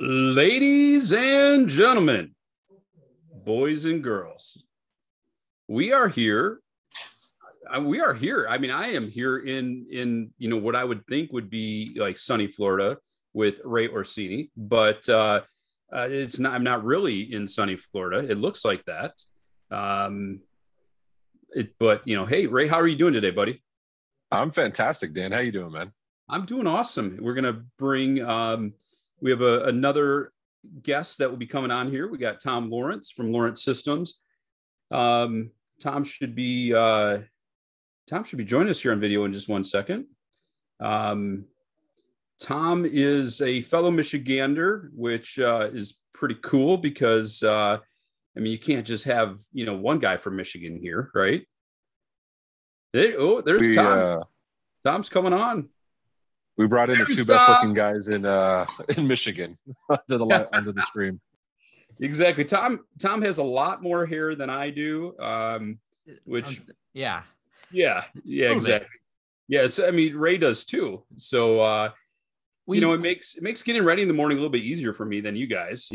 Ladies and gentlemen, boys and girls, we are here. We are here. I mean, I am here in what I would think would be like sunny Florida with Ray Orsini, but it's not. I'm not really in sunny Florida. It looks like that. Um, but hey Ray, how are you doing today, buddy? I'm fantastic, Dan. How you doing, man? I'm doing awesome. We're gonna bring. We have another guest that will be coming on here. We got Tom Lawrence from Lawrence Systems. Um, Tom should be joining us here on video in just 1 second. Tom is a fellow Michigander, which is pretty cool because you can't just have one guy from Michigan here, right? There's Tom. Tom's coming on. We brought in the two best looking guys in Michigan under the stream. Exactly. Tom has a lot more hair than I do. Yeah, exactly. Yes, I mean Ray does too. So it makes getting ready in the morning a little bit easier for me than you guys,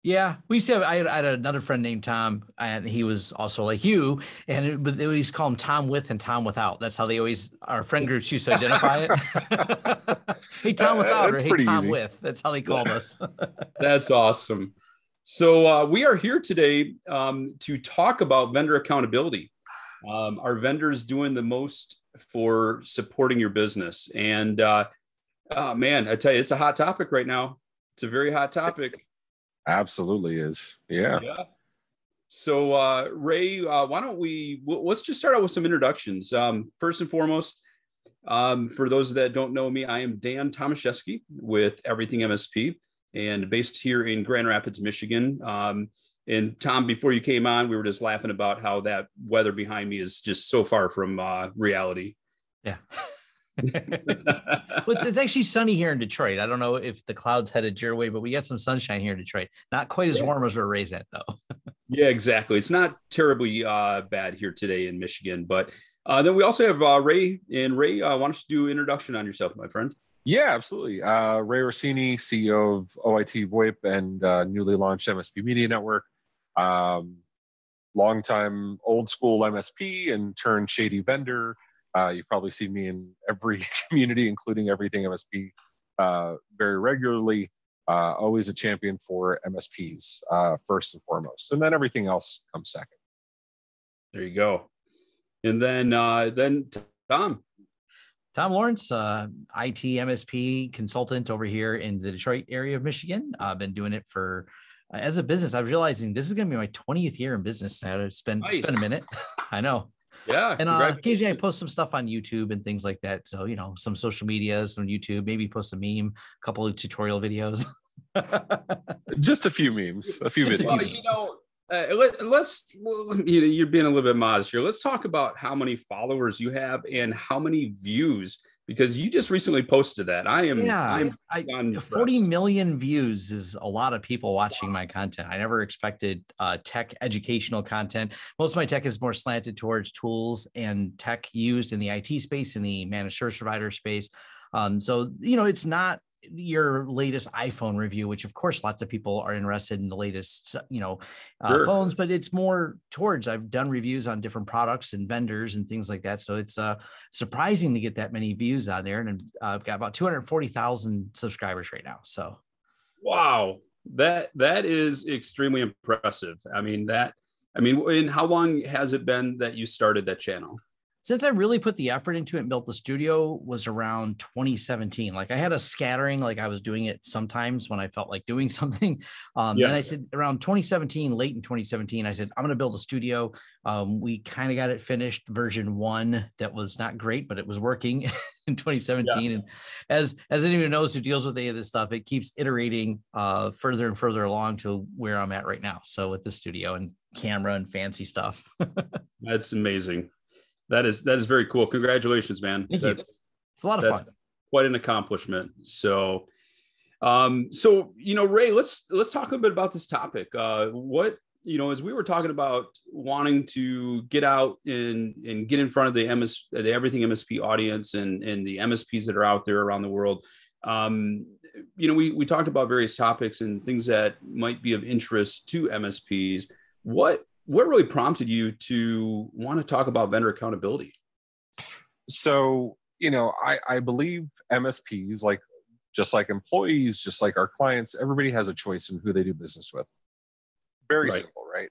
Yeah, we used to have. I had another friend named Tom, and he was also like you. But they always call him Tom with and Tom without. That's how our friend groups used to identify it. Hey, Tom without, or hey, Tom easy. With. That's how they called us. That's awesome. So we are here today to talk about vendor accountability. Are vendors doing the most for supporting your business? And oh man, I tell you, it's a hot topic right now. It's a very hot topic. Absolutely is. Yeah. So Ray, why don't let's just start out with some introductions. First and foremost, for those that don't know me, I am Dan Tomaszewski with Everything MSP and based here in Grand Rapids, Michigan. And Tom, before you came on, we were just laughing about how that weather behind me is just so far from reality. Yeah. Well, it's actually sunny here in Detroit. I don't know if the clouds headed your way, but we got some sunshine here in Detroit. Not quite as warm as we're raised at, though. Yeah, exactly. It's not terribly bad here today in Michigan. But then we also have Ray. And Ray, why don't you do an introduction on yourself, my friend? Yeah, absolutely. Ray Orsini, CEO of OIT VoIP and newly launched MSP Media Network. Longtime old school MSP and turned shady vendor. You probably see me in every community, including Everything MSP, very regularly. Always a champion for MSPs, first and foremost, and then everything else comes second. There you go. And then Tom. Tom Lawrence, IT MSP consultant over here in the Detroit area of Michigan. I've been doing it for as a business. I'm realizing this is going to be my 20th year in business now. It's been a minute. I know. Yeah. And occasionally I post some stuff on YouTube and things like that. So, some social media, some YouTube, maybe post a meme, a couple of tutorial videos. Just a few memes, a few videos. You're being a little bit modest here. Let's talk about how many followers you have and how many views, because you just recently posted that. I'm 40 million views is a lot of people watching my content. I never expected tech educational content. Most of my tech is more slanted towards tools and tech used in the IT space, in the managed service provider space. So, it's not your latest iPhone review, which of course lots of people are interested in the latest, Sure. phones, but it's more towards, I've done reviews on different products and vendors and things like that. So it's surprising to get that many views on there. And I've got about 240,000 subscribers right now. So. Wow. That is extremely impressive. And how long has it been that you started that channel? Since I really put the effort into it and built the studio was around 2017. Like I had a scattering, like I was doing it sometimes when I felt like doing something. Then I said around 2017, late in 2017, I said, I'm going to build a studio. We kind of got it finished version 1. That was not great, but it was working in 2017. Yeah. And as anyone knows who deals with any of this stuff, it keeps iterating further and further along to where I'm at right now. So with the studio and camera and fancy stuff. That's amazing. That is very cool. Congratulations, man. Thank you. It's a lot of fun. Quite an accomplishment. So, Ray, let's talk a little bit about this topic. As we were talking about wanting to get out and get in front of the Everything MSP audience and the MSPs that are out there around the world, We talked about various topics and things that might be of interest to MSPs. What really prompted you to want to talk about vendor accountability? So, I believe MSPs, just like employees, just like our clients, everybody has a choice in who they do business with. Very simple, right?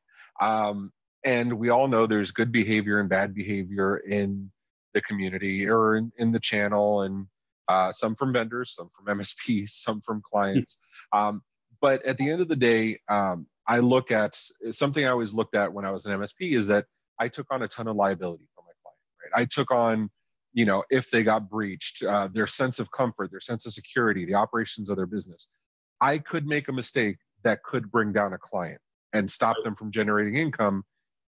And we all know there's good behavior and bad behavior in the community or in the channel, and some from vendors, some from MSPs, some from clients. But at the end of the day, I look at something I always looked at when I was an MSP is that I took on a ton of liability for my client, right? I took on, if they got breached, their sense of comfort, their sense of security, the operations of their business. I could make a mistake that could bring down a client and stop them from generating income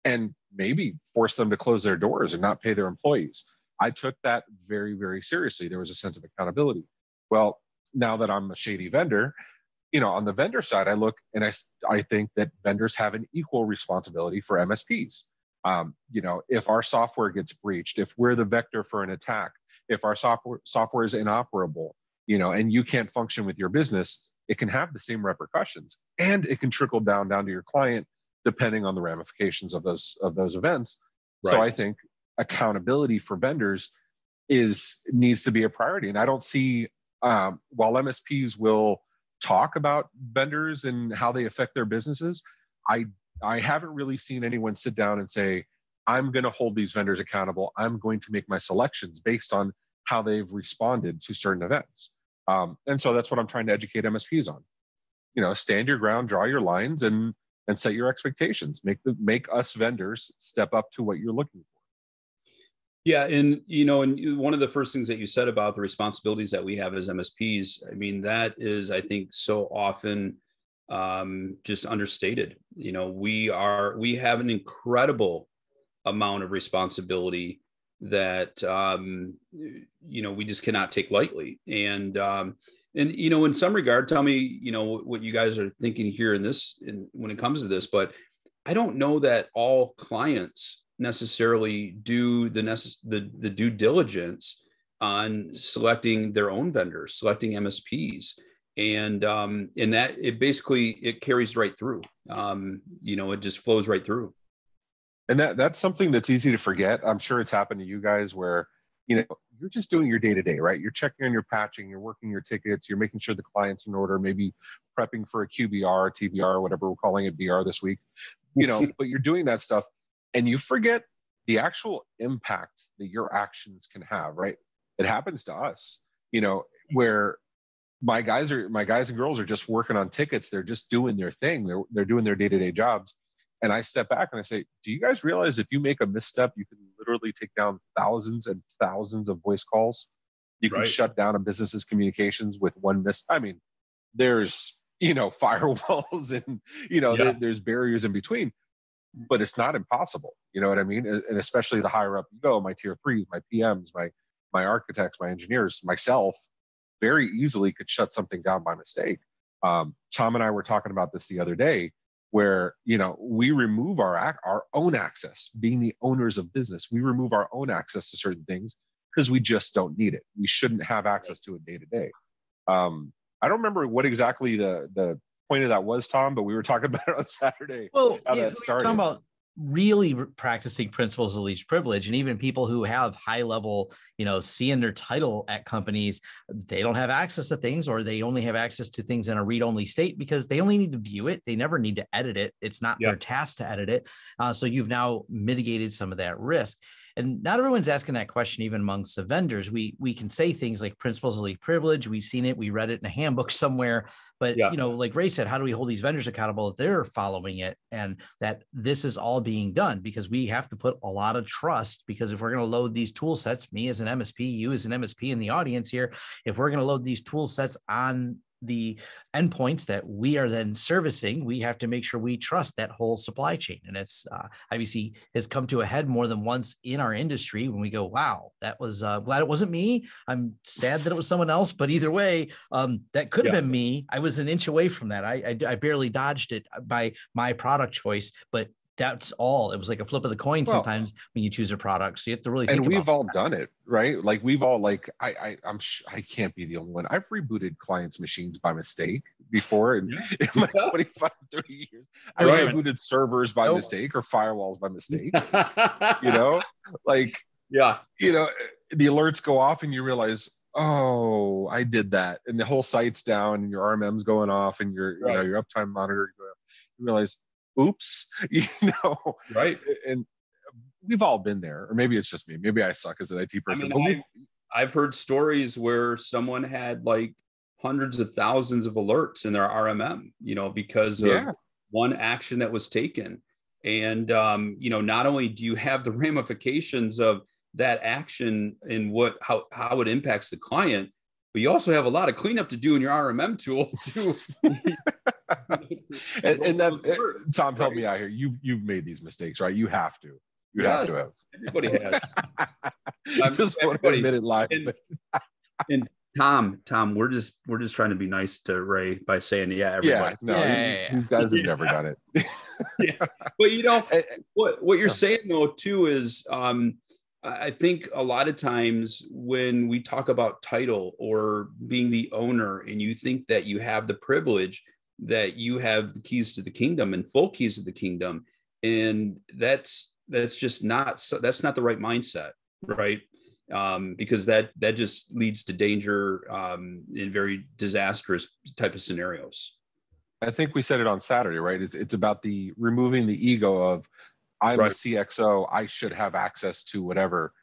and maybe force them to close their doors and not pay their employees. I took that very, very seriously. There was a sense of accountability. Well, now that I'm a shady vendor, on the vendor side, I look and I think that vendors have an equal responsibility for MSPs. If our software gets breached, if we're the vector for an attack, if our software is inoperable, and you can't function with your business, it can have the same repercussions, and it can trickle down to your client, depending on the ramifications of those events. Right. So I think accountability for vendors needs to be a priority. And I don't see, while MSPs will talk about vendors and how they affect their businesses, I haven't really seen anyone sit down and say, I'm going to hold these vendors accountable. I'm going to make my selections based on how they've responded to certain events. And so that's what I'm trying to educate MSPs on. Stand your ground, draw your lines, and set your expectations. Make us vendors step up to what you're looking for. Yeah, and and one of the first things that you said about the responsibilities that we have as MSPs, I mean, that is, I think, so often just understated. We have an incredible amount of responsibility that we just cannot take lightly. And in some regard, tell me what you guys are thinking here when it comes to this. But I don't know that all clients necessarily do the due diligence on selecting their own vendors, selecting MSPs. And in that it carries right through. It just flows right through. And that's something that's easy to forget. I'm sure it's happened to you guys where, you're just doing your day-to-day, right? You're checking on your patching, you're working your tickets, you're making sure the client's in order, maybe prepping for a QBR, TBR, whatever we're calling it, BR this week, but you're doing that stuff and you forget the actual impact that your actions can have, right? It happens to us, where my guys and girls are just working on tickets. They're just doing their thing. They're doing their day-to-day jobs. And I step back and I say, do you guys realize if you make a misstep, you can literally take down thousands and thousands of voice calls? You can shut down a business's communications with one I mean, there's, firewalls and, there's barriers in between, but it's not impossible. You know what I mean? And especially the higher up you go, my tier 3s, my PMs, my architects, my engineers, myself, very easily could shut something down by mistake. Tom and I were talking about this the other day, where we remove our own access. Being the owners of business, we remove our own access to certain things because we just don't need it. We shouldn't have access to it day to day. I don't remember what exactly the point of that was, Tom, but we were talking about it on Saturday. Well, that started. Talking about really practicing principles of least privilege, and even people who have high level, C in their title at companies, they don't have access to things, or they only have access to things in a read-only state because they only need to view it. They never need to edit it. It's not their task to edit it. So you've now mitigated some of that risk. And not everyone's asking that question, even amongst the vendors. We can say things like principles of least privilege. We've seen it. We read it in a handbook somewhere. But, like Ray said, how do we hold these vendors accountable that they're following it and that this is all being done? Because we have to put a lot of trust, because if we're going to load these tool sets, me as an MSP, you as an MSP in the audience here, if we're going to load these tool sets on the endpoints that we are then servicing, we have to make sure we trust that whole supply chain. And it's obviously has come to a head more than once in our industry when we go, wow, that was glad it wasn't me. I'm sad that it was someone else, but either way, that could have been me. I was an inch away from that. I barely dodged it by my product choice, but that's all. It was like a flip of the coin sometimes when you choose a product. So you have to really think about it. And we've all done it, right? Like we've all like I can't be the only one. I've rebooted clients' machines by mistake before in my 25, 30 years. I rebooted servers by mistake or firewalls by mistake. You know, like you know, the alerts go off and you realize, oh, I did that, and the whole site's down, and your RMM's going off, and your you know your uptime monitor. You realize, oops, you know, right? And we've all been there, or maybe it's just me. Maybe I suck as an IT person. I mean, I've heard stories where someone had like hundreds of thousands of alerts in their RMM, you know, because of one action that was taken. And, you know, not only do you have the ramifications of that action and how it impacts the client, but you also have a lot of cleanup to do in your RMM tool too. and that's Tom, help me out here. You've made these mistakes, right? You have to. You have to have. Everybody has. I just want to admit it live. And Tom, we're just trying to be nice to Ray by saying, everybody. These guys have never done it. But you know what you're saying though too is I think a lot of times when we talk about title or being the owner, and you think that you have the privilege that you have the keys to the kingdom and full keys to the kingdom, and that's just not the right mindset, right? Because that just leads to danger in very disastrous type of scenarios. I think we said it on Saturday, right? It's about the removing the ego of I'm a CXO, I should have access to whatever.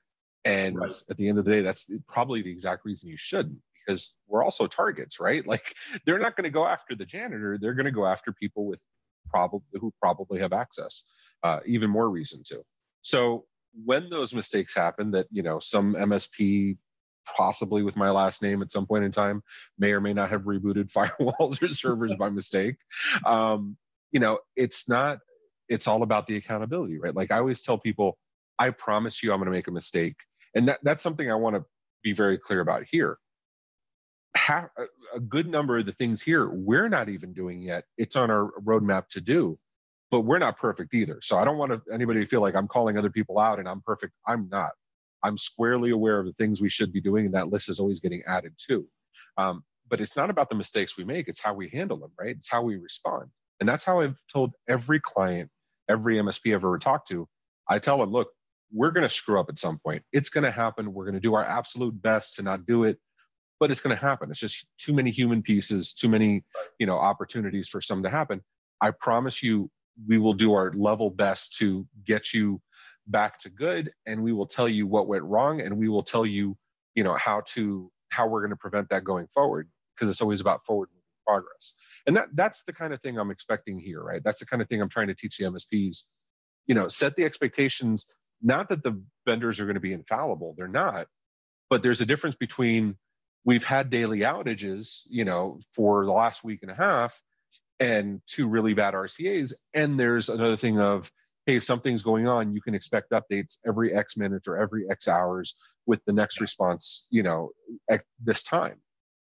And at the end of the day, that's probably the exact reason you shouldn't, because we're also targets, right? Like they're not going to go after the janitor. They're going to go after people who probably have access, even more reason to. So when those mistakes happen that, you know, some MSP, possibly with my last name at some point in time, may or may not have rebooted firewalls or servers by mistake, you know, it's all about the accountability, right? Like I always tell people, I promise you I'm going to make a mistake. And that's something I want to be very clear about here. A good number of the things here we're not even doing yet. It's on our roadmap to do, but we're not perfect either. So I don't want anybody to feel like I'm calling other people out and I'm perfect. I'm not. I'm squarely aware of the things we should be doing, and that list is always getting added too. But it's not about the mistakes we make. It's how we handle them, right? It's how we respond. And that's how I've told every client, every MSP I've ever talked to. I tell them, look, we're going to screw up at some point. It's going to happen. We're going to do our absolute best to not do it, but it's going to happen. It's just too many human pieces, too many, you know, opportunities for something to happen. I promise you, we will do our level best to get you back to good, and we will tell you what went wrong, and we will tell you, you know, how we're going to prevent that going forward, because it's always about forward progress. And that's the kind of thing I'm expecting here, right? That's the kind of thing I'm trying to teach the MSPs. You know, set the expectations. Not that the vendors are going to be infallible, they're not, but there's a difference between we've had daily outages, you know, for the last week and a half, and 2 really bad RCAs, and there's another thing of, hey, if something's going on, you can expect updates every X minutes or every X hours with the next response, you know, at this time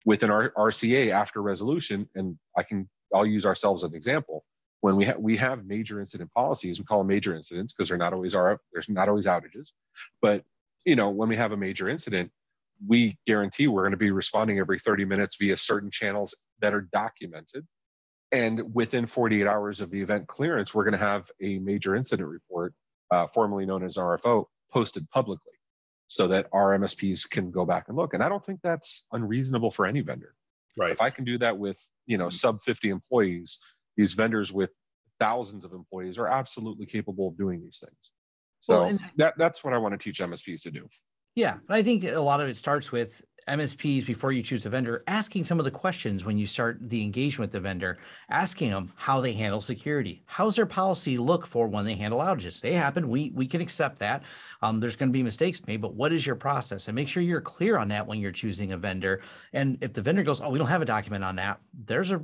with an RCA after resolution. And I'll use ourselves as an example. When we have major incident policies, we call them major incidents because there's not always outages. But, you know, when we have a major incident, we guarantee we're going to be responding every 30 minutes via certain channels that are documented. And within 48 hours of the event clearance, we're going to have a major incident report, formerly known as RFO, posted publicly so that our MSPs can go back and look. And I don't think that's unreasonable for any vendor. Right. If I can do that with, you know, sub 50 employees, these vendors with thousands of employees are absolutely capable of doing these things. So that's what I want to teach MSPs to do. Yeah. And I think a lot of it starts with MSPs, before you choose a vendor, asking some of the questions when you start the engagement with the vendor, asking them how they handle security. How's their policy look for when they handle outages? They happen. We can accept that. There's going to be mistakes made, but what is your process? And make sure you're clear on that when you're choosing a vendor. And if the vendor goes, oh, we don't have a document on that, there's a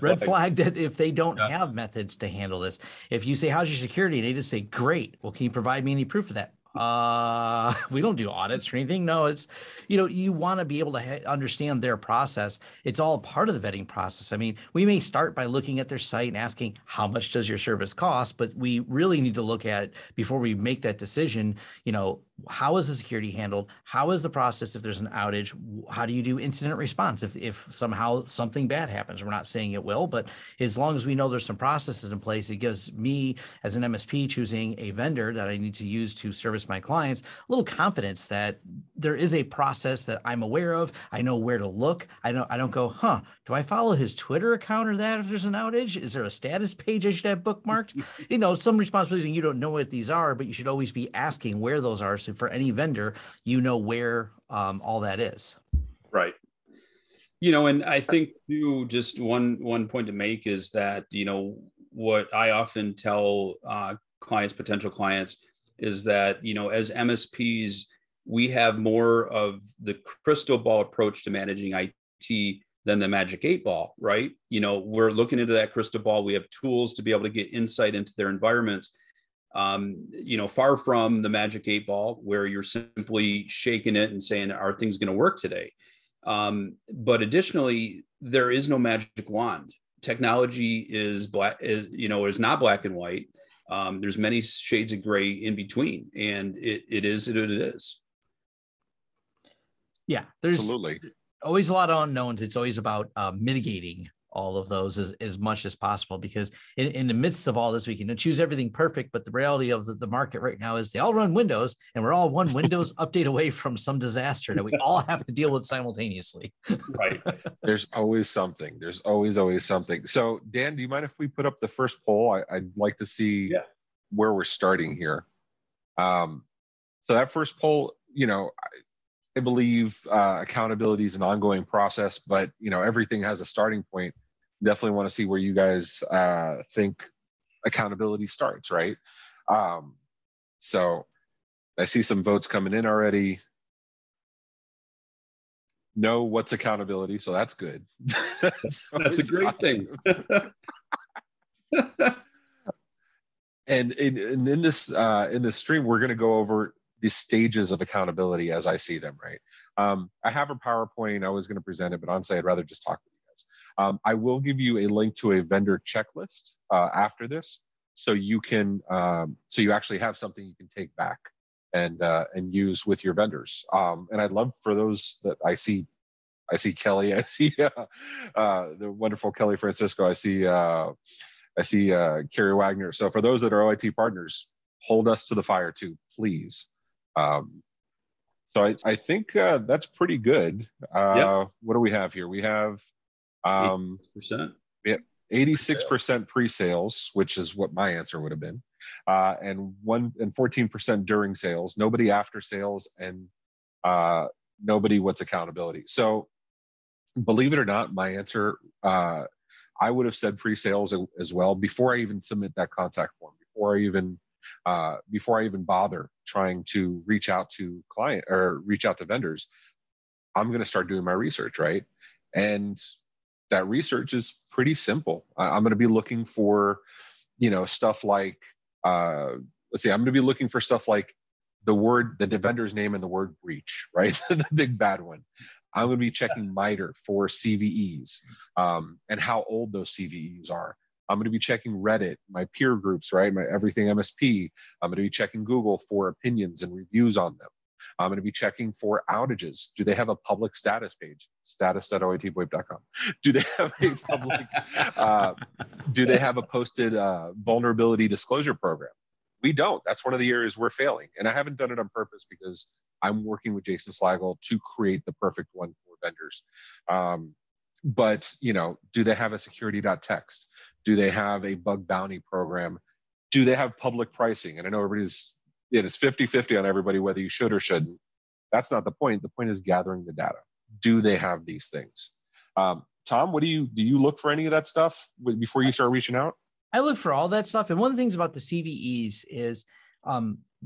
red flag that if they don't have methods to handle this. If you say, how's your security? And they just say, great. Well, can you provide me any proof of that? we don't do audits or anything. No, it's, you want to be able to understand their process. It's all part of the vetting process. I mean, we may start by looking at their site and asking, how much does your service cost? But we really need to look at, before we make that decision, how is the security handled? How is the process if there's an outage? How do you do incident response if somehow something bad happens? We're not saying it will, but as long as we know there's some processes in place, it gives me as an MSP choosing a vendor that I need to use to service my clients a little confidence that there is a process that I'm aware of. I know where to look. I don't go, do I follow his Twitter account or that if there's an outage? Is there a status page I should have bookmarked? Some responsibilities, and you don't know what these are, but you should always be asking where those are. So for any vendor, where all that is. Right. And I think too, just one point to make is that, what I often tell potential clients is that, as MSPs, we have more of the crystal ball approach to managing IT than the magic 8 ball, right? We're looking into that crystal ball. We have tools to be able to get insight into their environments. Far from the magic 8 ball where you're simply shaking it and saying, are things going to work today? But additionally, there is no magic wand. Technology is not black and white. There's many shades of gray in between, and it is. Yeah, there's absolutely always a lot of unknowns. It's always about mitigating all of those as much as possible, because in the midst of all this, we can choose everything perfect, but the reality of the market right now is they all run Windows, and we're all one Windows update away from some disaster that we all have to deal with simultaneously. Right. There's always something. There's always something. So Dan, do you mind if we put up the first poll? I'd like to see where we're starting here. So that first poll, I believe accountability is an ongoing process, but everything has a starting point. Definitely want to see where you guys think accountability starts, right? So I see some votes coming in already. Know what's accountability, so that's good. That's a great thing. And in this stream, we're going to go over the stages of accountability as I see them, right? I have a PowerPoint. I was going to present it, but honestly, I'd rather just talk with you guys. I will give you a link to a vendor checklist after this, so you can so you actually have something you can take back and use with your vendors. And I'd love for those that I see Kelly, I see the wonderful Kelly Francisco, I see Carrie Wagner. So for those that are OIT partners, hold us to the fire too, please. So I think that's pretty good. What do we have here? We have 86%. 86% pre-sales, which is what my answer would have been, and 14% during sales. Nobody after sales, and nobody what's accountability. So believe it or not, my answer, I would have said pre-sales as well before I even submit that contact form, before I even bother trying to reach out to vendors. I'm going to start doing my research, right? And that research is pretty simple. I'm going to be looking for, stuff like, I'm going to be looking for stuff like the vendor's name and the word breach, right? The big bad one. I'm going to be checking MITRE for CVEs and how old those CVEs are. I'm going to be checking Reddit, my peer groups, right? My Everything MSP. I'm going to be checking Google for opinions and reviews on them. I'm going to be checking for outages. Do they have a public status page? status.oitvoip.com. Do they have a public, do they have a posted vulnerability disclosure program? We don't. That's one of the areas we're failing. And I haven't done it on purpose because I'm working with Jason Slagle to create the perfect one for vendors. But, do they have a security.txt? Do they have a bug bounty program? Do they have public pricing? And I know it's 50-50 on everybody, whether you should or shouldn't. That's not the point. The point is gathering the data. Do they have these things? Tom, do you look for any of that stuff before you start reaching out? I look for all that stuff. And one of the things about the CVEs is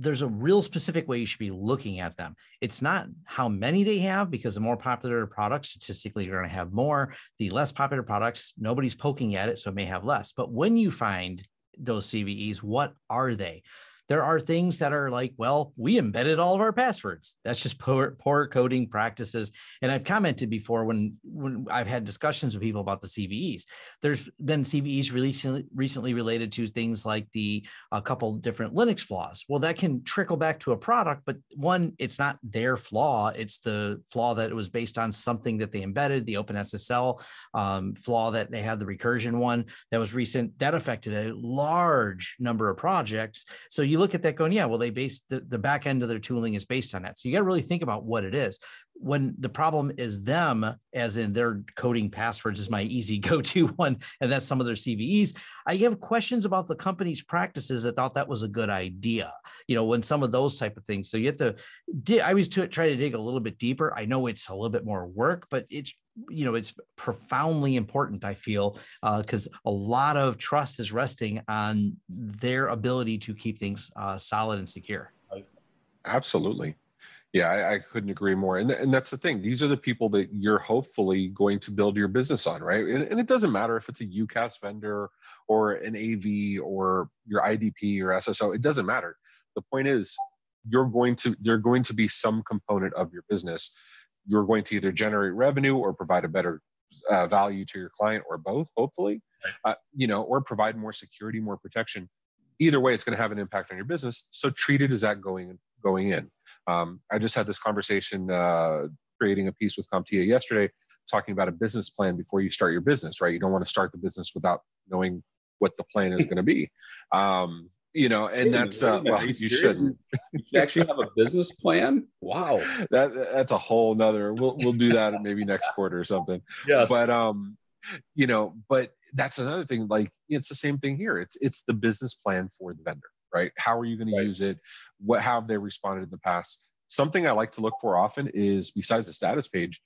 there's a real specific way you should be looking at them. It's not how many they have, because the more popular products, statistically, you're going to have more. The less popular products, nobody's poking at it, so it may have less. But when you find those CVEs, what are they? There are things that are like, well, we embedded all of our passwords. That's just poor coding practices. And I've commented before when I've had discussions with people about the CVEs. There's been CVEs recently related to things like a couple different Linux flaws. Well, that can trickle back to a product, but one, it's not their flaw. It's the flaw that it was based on something that they embedded, the OpenSSL flaw that they had, the recursion one that was recent, that affected a large number of projects. So you look at that going, yeah, well, they based the back end of their tooling is based on that. So you got to really think about what it is. When the problem is them, as in their coding passwords is my easy go-to one, and that's some of their CVEs, I have questions about the company's practices that thought that was a good idea, when some of those type of things. So you have to, I always try to dig a little bit deeper. I know it's a little bit more work, but it's profoundly important, I feel, because a lot of trust is resting on their ability to keep things solid and secure. Absolutely. Yeah, I couldn't agree more. And that's the thing. These are the people that you're hopefully going to build your business on, right? And it doesn't matter if it's a UCaaS vendor or an AV or your IDP or SSO. It doesn't matter. The point is, they're going to be some component of your business. You're going to either generate revenue or provide a better value to your client, or both, hopefully, or provide more security, more protection. Either way, it's going to have an impact on your business. So treat it as that going in. I just had this conversation creating a piece with CompTIA yesterday, talking about a business plan before you start your business, right? You don't want to start the business without knowing what the plan is going to be. And that's well, you shouldn't. You actually have a business plan. Wow, that's a whole nother. We'll do that maybe next quarter or something. Yes, but but that's another thing. Like, it's the same thing here. It's the business plan for the vendor, right? How are you going to use it? How have they responded in the past? Something I like to look for often is, besides the status page,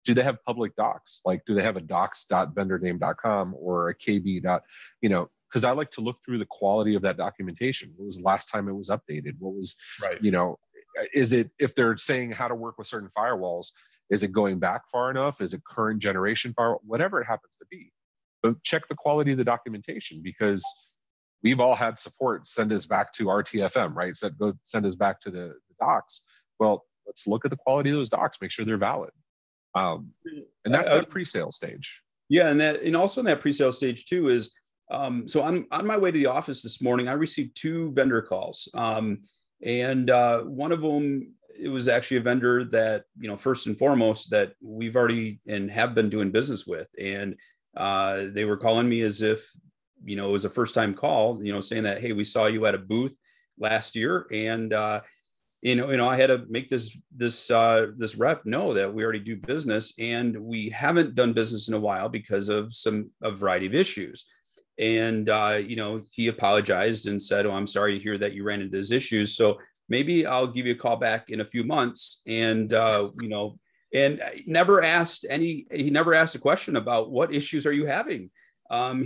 do they have public docs? Like, do they have a docs.vendorname.com or a kb. Because I like to look through the quality of that documentation. What was the last time it was updated? What was, is it, if they're saying how to work with certain firewalls, is it going back far enough? Is it current generation firewall? Whatever it happens to be. But check the quality of the documentation, because we've all had support send us back to RTFM, right? Send us back to the docs. Well, let's look at the quality of those docs, make sure they're valid. And that's the pre-sale stage. Yeah, and also in that pre-sale stage too is, so on my way to the office this morning, I received 2 vendor calls. And one of them, it was actually a vendor that, first and foremost, that we've already and have been doing business with. And they were calling me as if, it was a first time call, saying that, hey, we saw you at a booth last year. And, I had to make this rep know that we already do business, and we haven't done business in a while because of a variety of issues. And, he apologized and said, oh, I'm sorry to hear that you ran into those issues. So maybe I'll give you a call back in a few months. And, and he never asked a question about what issues are you having.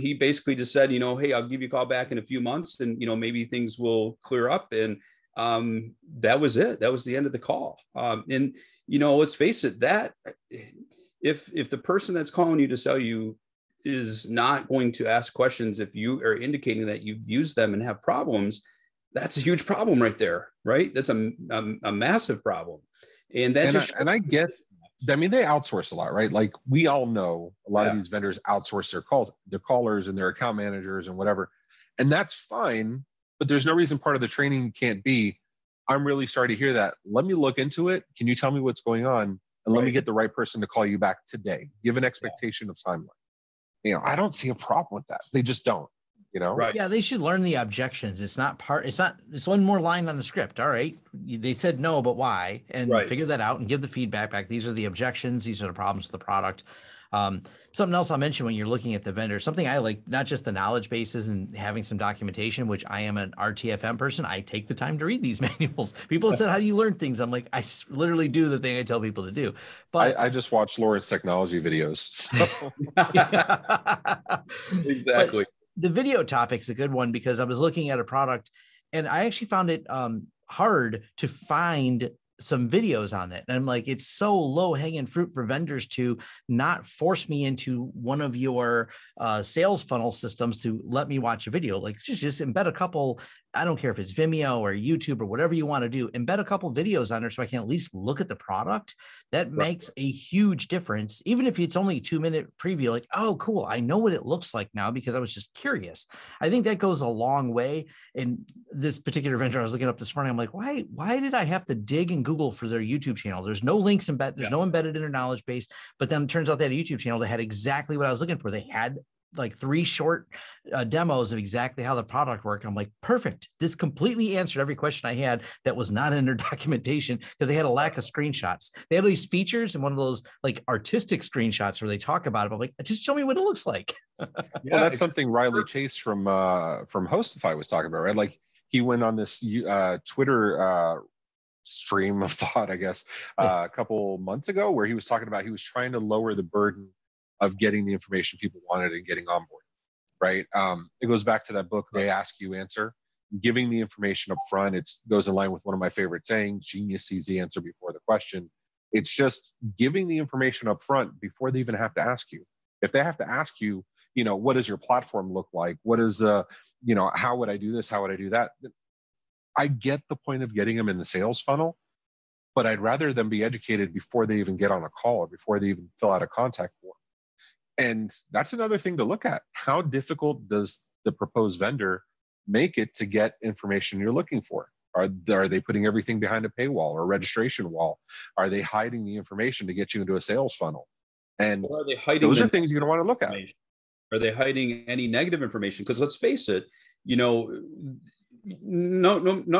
He basically just said, hey, I'll give you a call back in a few months, and, maybe things will clear up. And that was it. That was the end of the call. And, let's face it, that if the person that's calling you to sell you is not going to ask questions, if you are indicating that you've used them and have problems, that's a huge problem right there, right? That's a massive problem. And that I get, they outsource a lot, right? Like, we all know a lot of these vendors outsource their callers and their account managers and whatever. And that's fine, but there's no reason part of the training can't be, I'm really sorry to hear that. Let me look into it. Can you tell me what's going on? And let me get the right person to call you back today. Give an expectation of timeline. I don't see a problem with that. They just don't, Right. Yeah, they should learn the objections. It's one more line on the script. All right. They said no, but why? And figure that out and give the feedback back. These are the objections. These are the problems with the product. Something else I'll mention when you're looking at the vendor, something I like, not just the knowledge bases and having some documentation, which I am an RTFM person. I take the time to read these manuals. People have said, how do you learn things? I'm like, I literally do the thing I tell people to do. But I just watch Lawrence technology videos. So. Exactly. But the video topic is a good one, because I was looking at a product and I actually found it hard to find some videos on it. And I'm like, it's so low hanging fruit for vendors to not force me into one of your sales funnel systems to let me watch a video. Like, just embed a couple I don't care if it's Vimeo or YouTube or whatever you want to do, embed a couple videos on there so I can at least look at the product. That makes a huge difference. Even if it's only a 2-minute preview, like, oh, cool, I know what it looks like now because I was just curious. I think that goes a long way. And this particular vendor I was looking up this morning, I'm like, why did I have to dig in Google for their YouTube channel? There's no links embedded, there's no embedded in their knowledge base. But then it turns out they had a YouTube channel that had exactly what I was looking for. They had like 3 short demos of exactly how the product worked. I'm like, perfect. This completely answered every question I had that was not in their documentation because they had a lack of screenshots. They had all these features and one of those like artistic screenshots where they talk about it. But I'm like, just show me what it looks like. Well, that's something Riley Chase from Hostify was talking about, right? Like he went on this Twitter stream of thought, I guess, a couple months ago, where he was talking about he was trying to lower the burden of getting the information people wanted and getting on board, right? It goes back to that book, They Ask You Answer. Giving the information up front, it goes in line with one of my favorite sayings, genius sees the answer before the question. It's just giving the information up front before they even have to ask you. If they have to ask you, what does your platform look like? What is, how would I do this? How would I do that? I get the point of getting them in the sales funnel, but I'd rather them be educated before they even get on a call or before they even fill out a contact form. And that's another thing to look at. How difficult does the proposed vendor make it to get information you're looking for? Are they putting everything behind a paywall or a registration wall? Are they hiding the information to get you into a sales funnel? And or are they hiding those are things you're going to want to look at. Are they hiding any negative information? Because let's face it, none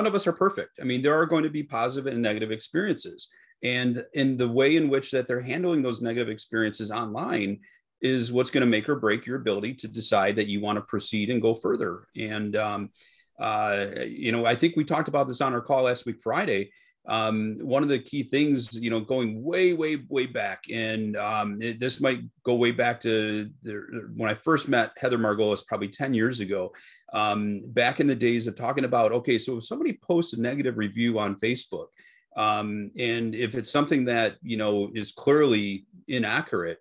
of us are perfect. I mean, there are going to be positive and negative experiences. And in the way in which that they're handling those negative experiences online is what's going to make or break your ability to decide that you want to proceed and go further. And, I think we talked about this on our call last week, Friday. One of the key things, going way, way, way back, and this might go way back to when I first met Heather Margolis, probably 10 years ago, back in the days of talking about, okay, so if somebody posts a negative review on Facebook, and if it's something that, is clearly inaccurate,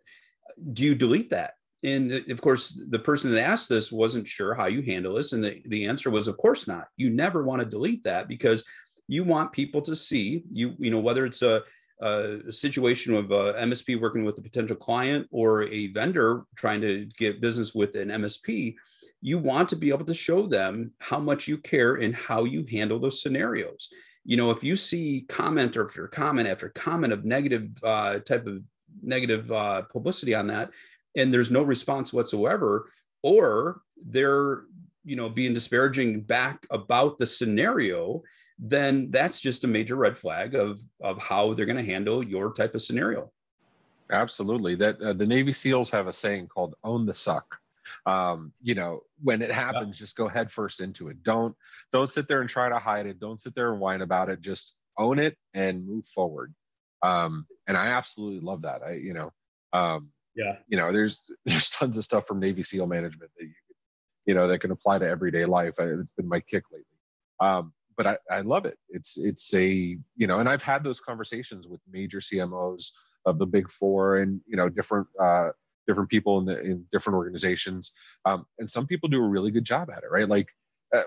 do you delete that? And of course, the person that asked this wasn't sure how you handle this. And the answer was, of course not. You never want to delete that because you want people to see whether it's a situation of a MSP working with a potential client or a vendor trying to get business with an MSP, you want to be able to show them how much you care and how you handle those scenarios. If you see comment after comment after comment of negative type of negative publicity on that, and there's no response whatsoever, or they're being disparaging back about the scenario, then that's just a major red flag of how they're going to handle your type of scenario. Absolutely. That the Navy SEALs have a saying called "own the suck." When it happens, just go head first into it. Don't sit there and try to hide it. Don't sit there and whine about it. Just own it and move forward. And I absolutely love that. There's tons of stuff from Navy SEAL management that that can apply to everyday life. It's been my kick lately. But I love it. It's a, and I've had those conversations with major CMOs of the Big Four and, different people in different organizations. And some people do a really good job at it, right? Like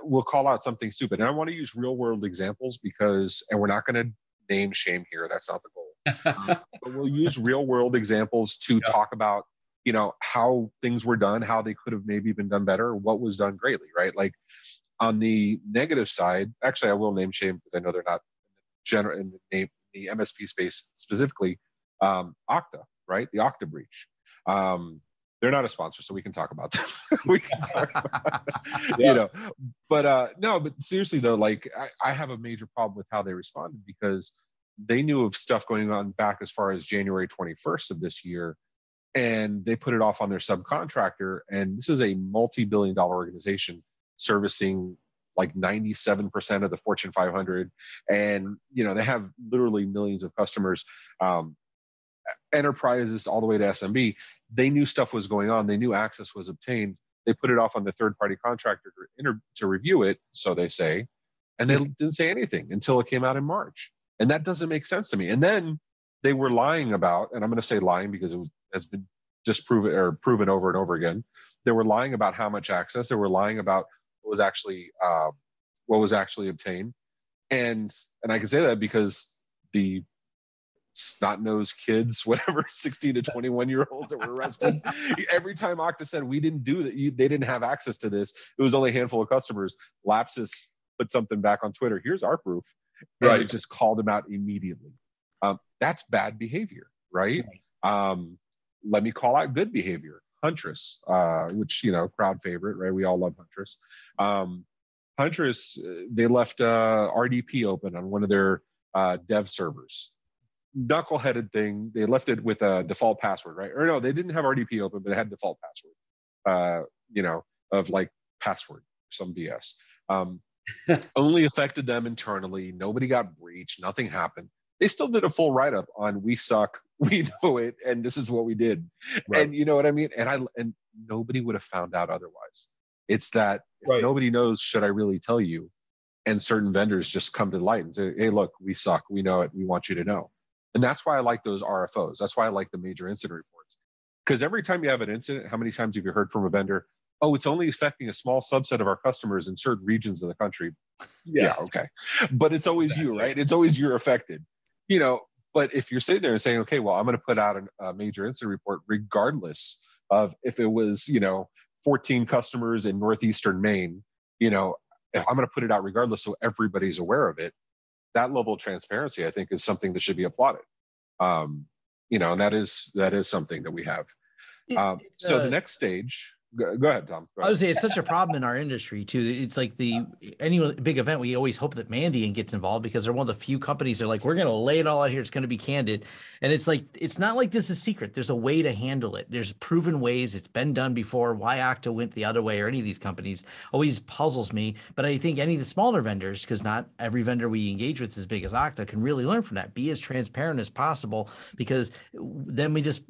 we'll call out something stupid. And I want to use real world examples and we're not going to name shame here. That's not the goal. But we'll use real world examples to talk about, how things were done, how they could have maybe been done better, what was done greatly, right? Like on the negative side, actually, I will name shame because I know they're not general in the MSP space specifically. Okta, right? The Okta breach. They're not a sponsor, so we can talk about them. We can talk about, but seriously though, like I have a major problem with how they responded because they knew of stuff going on back as far as January 21st of this year, and they put it off on their subcontractor. And this is a multi-billion-dollar organization servicing like 97% of the Fortune 500, and they have literally millions of customers. Enterprises all the way to SMB, they knew stuff was going on. They knew access was obtained. They put it off on the third-party contractor to review it, so they say, and they didn't say anything until it came out in March. And that doesn't make sense to me. And then they were lying about, and I'm going to say lying because has been proven over and over again. They were lying about how much access. They were lying about what what was actually obtained. And I can say that because the snot-nosed kids, whatever, 16 to 21-year-olds that were arrested, every time Okta said we didn't do that, they didn't have access to this, it was only a handful of customers. Lapsus put something back on Twitter, here's our proof, and right. it just called them out immediately. That's bad behavior, right? Let me call out good behavior. Huntress, which, crowd favorite, right? We all love Huntress. Huntress, they left RDP open on one of their dev servers. Knuckleheaded thing. They left it with a default password, right? Or no, they didn't have RDP open, but it had default password, of like password, some BS. Only affected them internally. Nobody got breached. Nothing happened. They still did a full write-up on we suck, we know it, and this is what we did. Right. And you know what I mean? And nobody would have found out otherwise. It's that if right. nobody knows, should I really tell you? And certain vendors just come to light and say, hey, look, we suck. We know it. We want you to know. And that's why I like those RFOs. That's why I like the major incident reports. Because every time you have an incident, how many times have you heard from a vendor, oh, it's only affecting a small subset of our customers in certain regions of the country? Yeah, okay. But it's always you, right? It's always you're affected. But if you're sitting there and saying, okay, well, I'm going to put out a major incident report regardless of if it was, 14 customers in northeastern Maine, if I'm going to put it out regardless so everybody's aware of it, that level of transparency, I think, is something that should be applauded. And that is something that we have. So the next stage, go ahead, Tom. I would say it's such a problem in our industry too. It's like any big event, we always hope that Mandiant gets involved because they're one of the few companies that are like, we're going to lay it all out here. It's going to be candid. And it's like, it's not like this is secret. There's a way to handle it. There's proven ways. It's been done before. Why Okta went the other way or any of these companies always puzzles me. But I think any of the smaller vendors, because not every vendor we engage with is as big as Okta, can really learn from that. Be as transparent as possible, because then we just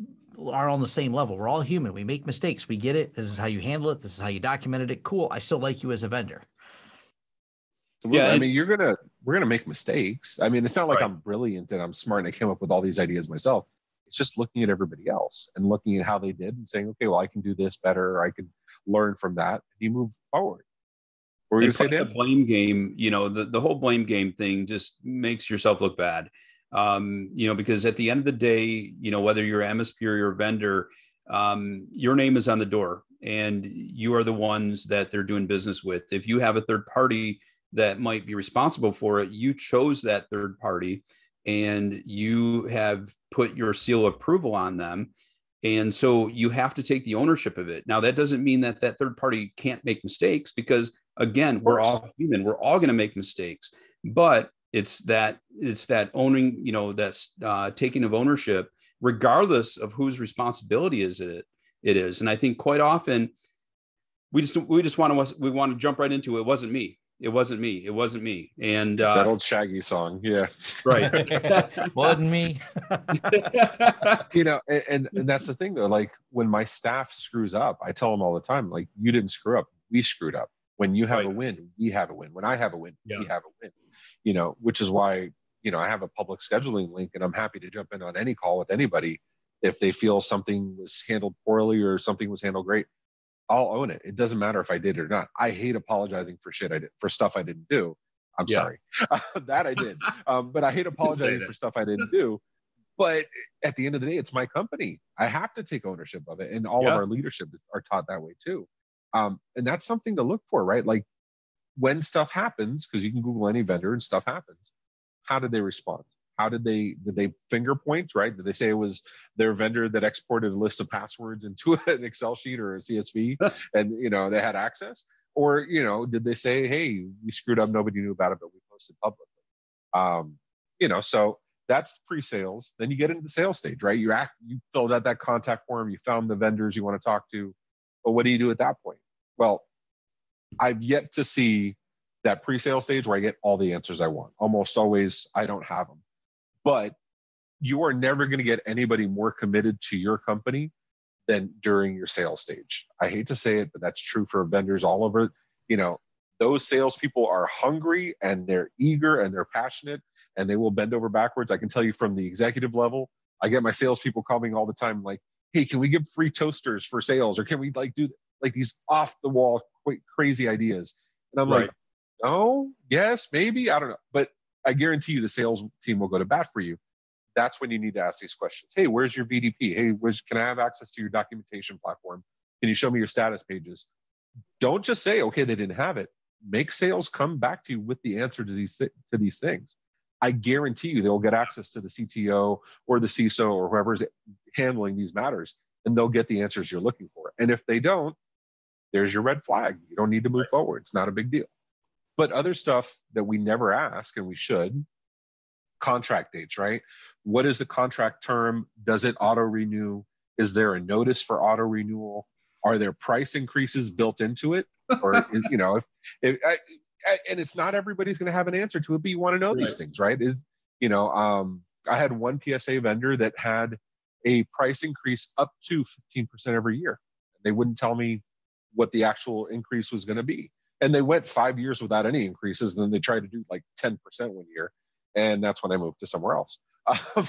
are on the same level. We're all human. We make mistakes. We get it. This is how you handle it. This is how you documented it. Cool. I still like you as a vendor. Yeah, I mean, we're gonna make mistakes. I mean, it's not like I'm brilliant and I'm smart and I came up with all these ideas myself. It's just looking at everybody else and looking at how they did and saying, okay, well, I can do this better, or I can learn from that. And you move forward. Or you say the blame game, the whole blame game thing just makes yourself look bad. Because at the end of the day, whether you're MSP or your vendor, your name is on the door and you are the ones that they're doing business with. If you have a third party that might be responsible for it, you chose that third party and you have put your seal of approval on them. And so you have to take the ownership of it. Now, that doesn't mean that third party can't make mistakes, because again, we're all human. We're all going to make mistakes, but it's that owning, that's taking of ownership, regardless of whose responsibility it is. And I think quite often we want to jump right into it. Wasn't me. It wasn't me. It wasn't me. And that old Shaggy song. Yeah. Right. Wasn't me. And that's the thing though. Like when my staff screws up, I tell them all the time, like, you didn't screw up. We screwed up. When you have a win, we have a win. When I have a win, we have a win. Which is why, I have a public scheduling link, and I'm happy to jump in on any call with anybody. If they feel something was handled poorly or something was handled great, I'll own it. It doesn't matter if I did it or not. I hate apologizing for stuff I didn't do. I'm sorry. That I did. But I hate apologizing for stuff I didn't do. But at the end of the day, it's my company. I have to take ownership of it. And all of our leadership are taught that way too. And that's something to look for, right? Like when stuff happens, because you can Google any vendor and stuff happens, how did they respond? How did they finger point, right? Did they say it was their vendor that exported a list of passwords into an Excel sheet or a CSV and, they had access? Or, did they say, hey, we screwed up, nobody knew about it, but we posted publicly? So that's pre-sales. Then you get into the sales stage, right? You filled out that contact form, you found the vendors you want to talk to, but what do you do at that point? Well, I've yet to see that pre-sale stage where I get all the answers I want. Almost always, I don't have them. But you are never going to get anybody more committed to your company than during your sales stage. I hate to say it, but that's true for vendors all over. Those salespeople are hungry and they're eager and they're passionate and they will bend over backwards. I can tell you from the executive level, I get my salespeople calling all the time like, hey, can we give free toasters for sales? Or can we do these off the wall, crazy ideas? And I'm like, No, yes, maybe, I don't know, but I guarantee you the sales team will go to bat for you. That's when you need to ask these questions. Hey, where's your BDP? Hey, can I have access to your documentation platform? Can you show me your status pages? Don't just say, okay, they didn't have it. Make sales come back to you with the answer to these things. I guarantee you they'll get access to the CTO or the CISO or whoever's handling these matters, and they'll get the answers you're looking for. And if they don't, there's your red flag. You don't need to move forward. It's not a big deal. But other stuff that we never ask, and we should, contract dates, right? What is the contract term? Does it auto renew? Is there a notice for auto renewal? Are there price increases built into it? Or, you know, and it's not everybody's going to have an answer to it, but you want to know these things, right? I had one PSA vendor that had a price increase up to 15% every year. They wouldn't tell me what the actual increase was going to be. And they went 5 years without any increases. And then they tried to do like 10% one year. And that's when I moved to somewhere else. Do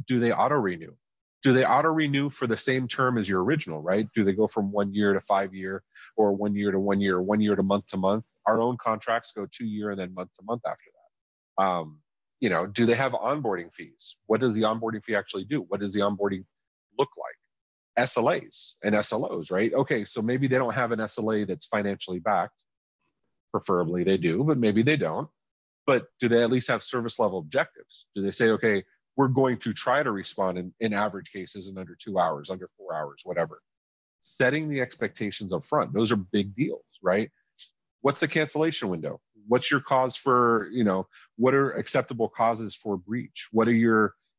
they auto renew? Do they auto renew for the same term as your original, right? Do they go from 1 year to 5 year, or 1 year to 1 year, 1 year to month? Our own contracts go 2 year and then month to month after that. Do they have onboarding fees? What does the onboarding fee actually do? What does the onboarding look like? SLAs and SLOs, right? Okay, so maybe they don't have an SLA that's financially backed. Preferably they do, but maybe they don't. But do they at least have service level objectives? Do they say, okay, we're going to try to respond in average cases in under 2 hours, under 4 hours, whatever. Setting the expectations up front, those are big deals, right? What's the cancellation window? What's your cause for, what are acceptable causes for breach?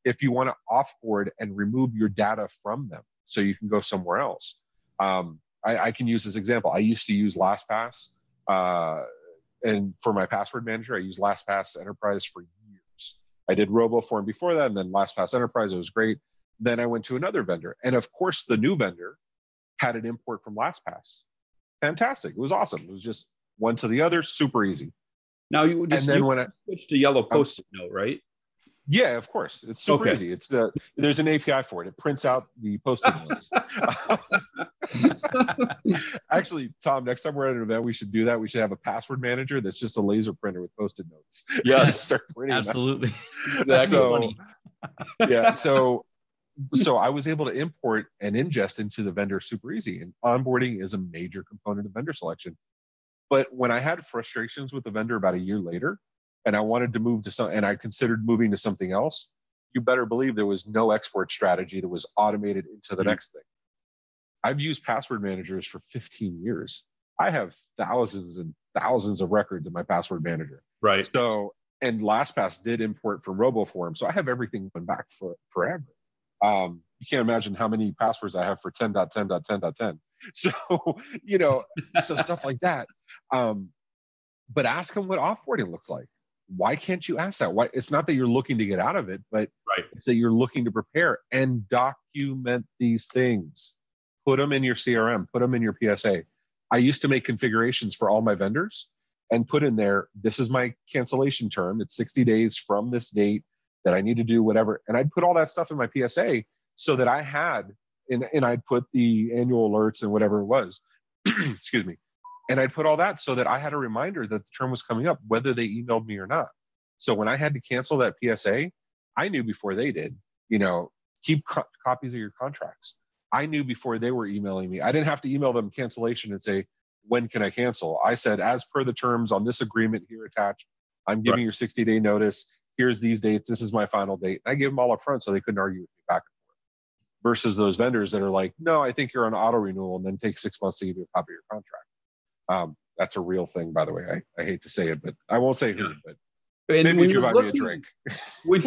If you want to offboard and remove your data from them so you can go somewhere else. I can use this example. I used to use LastPass, and for my password manager, I used LastPass Enterprise for years. I did RoboForm before that, and then LastPass Enterprise. It was great. Then I went to another vendor, and of course, the new vendor had an import from LastPass. Fantastic! It was awesome. It was just one to the other, super easy. Now you switched to yellow Post-it note, right? Yeah, of course. It's super easy. It's there's an API for it. It prints out the Post-it notes. Actually, Tom, next time we're at an event, we should do that. We should have a password manager that's just a laser printer with Post-it notes. Yes, absolutely. Exactly. So I was able to import and ingest into the vendor super easy. And onboarding is a major component of vendor selection. But when I had frustrations with the vendor about a year later, and I wanted to move to and I considered moving to something else, you better believe there was no export strategy that was automated into the next thing. I've used password managers for 15 years. I have thousands and thousands of records in my password manager. Right. So, and LastPass did import from RoboForm. So I have everything going back for forever. You can't imagine how many passwords I have for 10.10.10.10. So, so stuff like that. But ask them what offboarding looks like. Why can't you ask that? Why? It's not that you're looking to get out of it, but it's that you're looking to prepare and document these things. Put them in your CRM, put them in your PSA. I used to make configurations for all my vendors and put in there, this is my cancellation term. It's 60 days from this date that I need to do whatever. And I'd put all that stuff in my PSA so that I had, and I'd put the annual alerts and whatever it was, excuse me. And I'd put all that so that I had a reminder that the term was coming up, whether they emailed me or not. So when I had to cancel that PSA, I knew before they did, keep copies of your contracts. I knew before they were emailing me. I didn't have to email them cancellation and say, when can I cancel? I said, as per the terms on this agreement here attached, I'm giving your 60-day notice. Here's these dates. This is my final date. I gave them all up front so they couldn't argue with me back and forth. Versus those vendors that are like, no, I think you're on auto renewal, and then take 6 months to give you a copy of your contract. That's a real thing, by the way. I hate to say it, but I won't say who, but maybe if you buy me a drink. when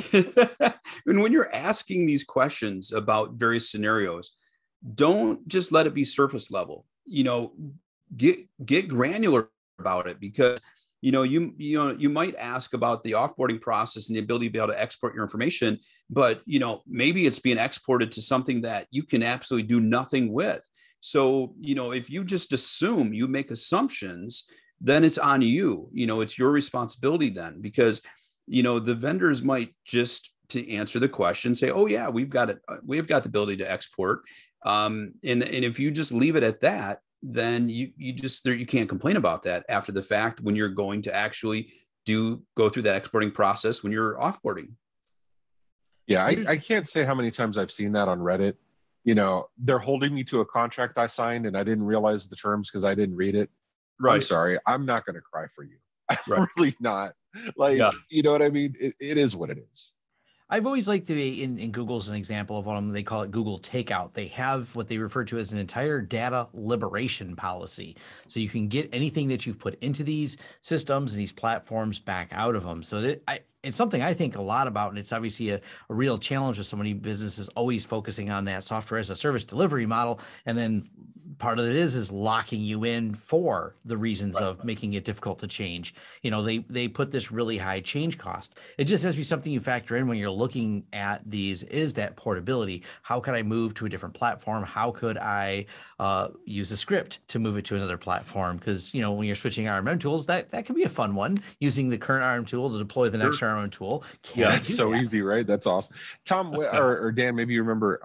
you're asking these questions about various scenarios, don't just let it be surface level. Get granular about it, because you might ask about the offboarding process and the ability to be able to export your information, but maybe it's being exported to something that you can absolutely do nothing with. So, if you just assume, you make assumptions, then it's on you. It's your responsibility then, because, the vendors might just, to answer the question, say, oh yeah, we've got it. We've got the ability to export. And if you just leave it at that, then you can't complain about that after the fact when you're going to actually go through that exporting process when you're offboarding. Yeah, I can't say how many times I've seen that on Reddit. You know, they're holding me to a contract I signed and I didn't realize the terms because I didn't read it. Right. I'm sorry. I'm not going to cry for you. I'm really not. Like, you know what I mean? It is what it is. I've always liked in Google's an example of one, they call it Google Takeout. They have what they refer to as an entire data liberation policy. So you can get anything that you've put into these systems and these platforms back out of them. So it's something I think a lot about, and it's obviously a real challenge with so many businesses always focusing on that software as a service delivery model. And then part of it is locking you in for the reasons of making it difficult to change. You know, they put this really high change cost. It just has to be something you factor in when you're looking at these, is that portability. How could I move to a different platform? How could I use a script to move it to another platform? Because, you know, when you're switching RMM tools, that can be a fun one, using the current RM tool to deploy the next RMM tool. That's so easy, right? That's awesome. Tom or Dan, maybe you remember,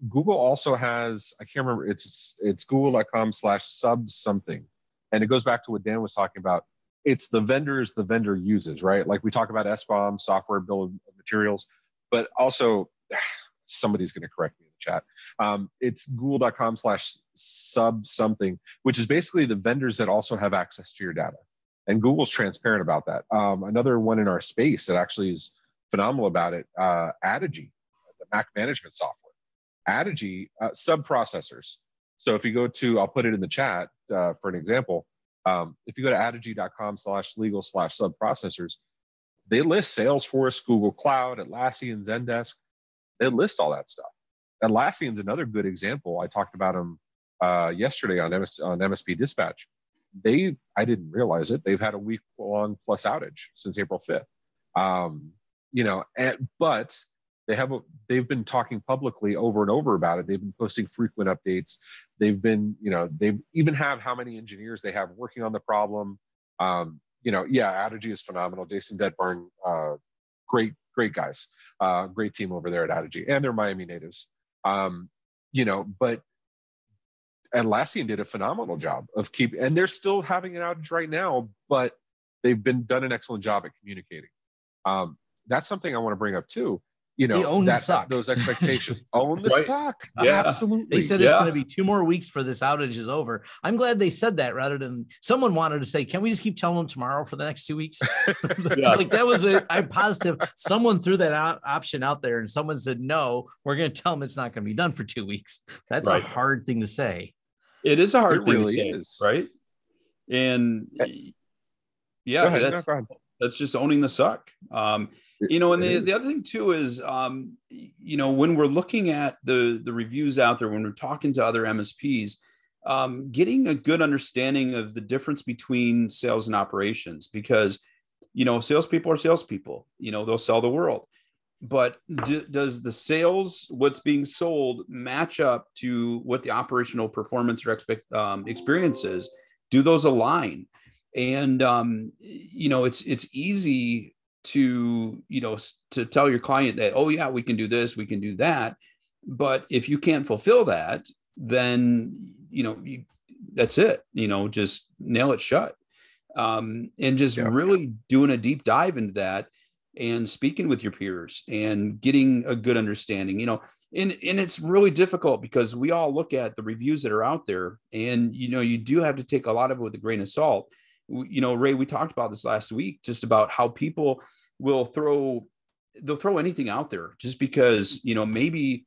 Google also has, I can't remember, it's google.com/sub something. And it goes back to what Dan was talking about. It's the vendors the vendor uses, right? Like we talk about SBOM, software bill of materials, but also somebody's going to correct me in the chat. It's google.com/sub something, which is basically the vendors that also have access to your data. And Google's transparent about that. Another one in our space that actually is phenomenal about it, Adigy, the Mac management software. Adigy, sub-processors. So if you go to, I'll put it in the chat for an example. If you go to adigy.com/legal/sub-processors, they list Salesforce, Google Cloud, Atlassian, Zendesk. They list all that stuff. Atlassian's another good example. I talked about them yesterday on MSP Dispatch. I didn't realize it. They've had a week-long plus outage since April 5th. You know, but they've been talking publicly over and over about it. They've been posting frequent updates. They've been, you know, they even have how many engineers they have working on the problem. You know, Adigy is phenomenal. Jason Detbarn, great guys, great team over there at Adigy, and they're Miami natives. You know, but Atlassian did a phenomenal job of and they're still having an outage right now, but they've done an excellent job at communicating. That's something I want to bring up too. You know, those expectations. Own the suck. Yeah. Absolutely. They said it's going to be 2 more weeks for this outage is over. I'm glad they said that rather than someone wanted to say, can we just keep telling them tomorrow for the next 2 weeks? Like that was I'm positive someone threw that option out there and someone said, no, we're going to tell them it's not going to be done for 2 weeks. That's a hard thing to say. It is a hard thing to say, right? And that's just owning the suck. You know, and the other thing too is, you know, when we're looking at the reviews out there, when we're talking to other MSPs, getting a good understanding of the difference between sales and operations, because, you know, salespeople are salespeople, you know, they'll sell the world. But does the sales, what's being sold, match up to what the operational performance or experience is? Do those align? And, you know, it's easy to, you know, to tell your client that, oh yeah, we can do this, we can do that. But if you can't fulfill that, then, you know, that's it, you know, just nail it shut. And just really doing a deep dive into that and speaking with your peers and getting a good understanding, you know, and it's really difficult because we all look at the reviews that are out there and, you know, you do have to take a lot of it with a grain of salt. You know, Ray, we talked about this last week, just about how people will throw anything out there just because, you know, maybe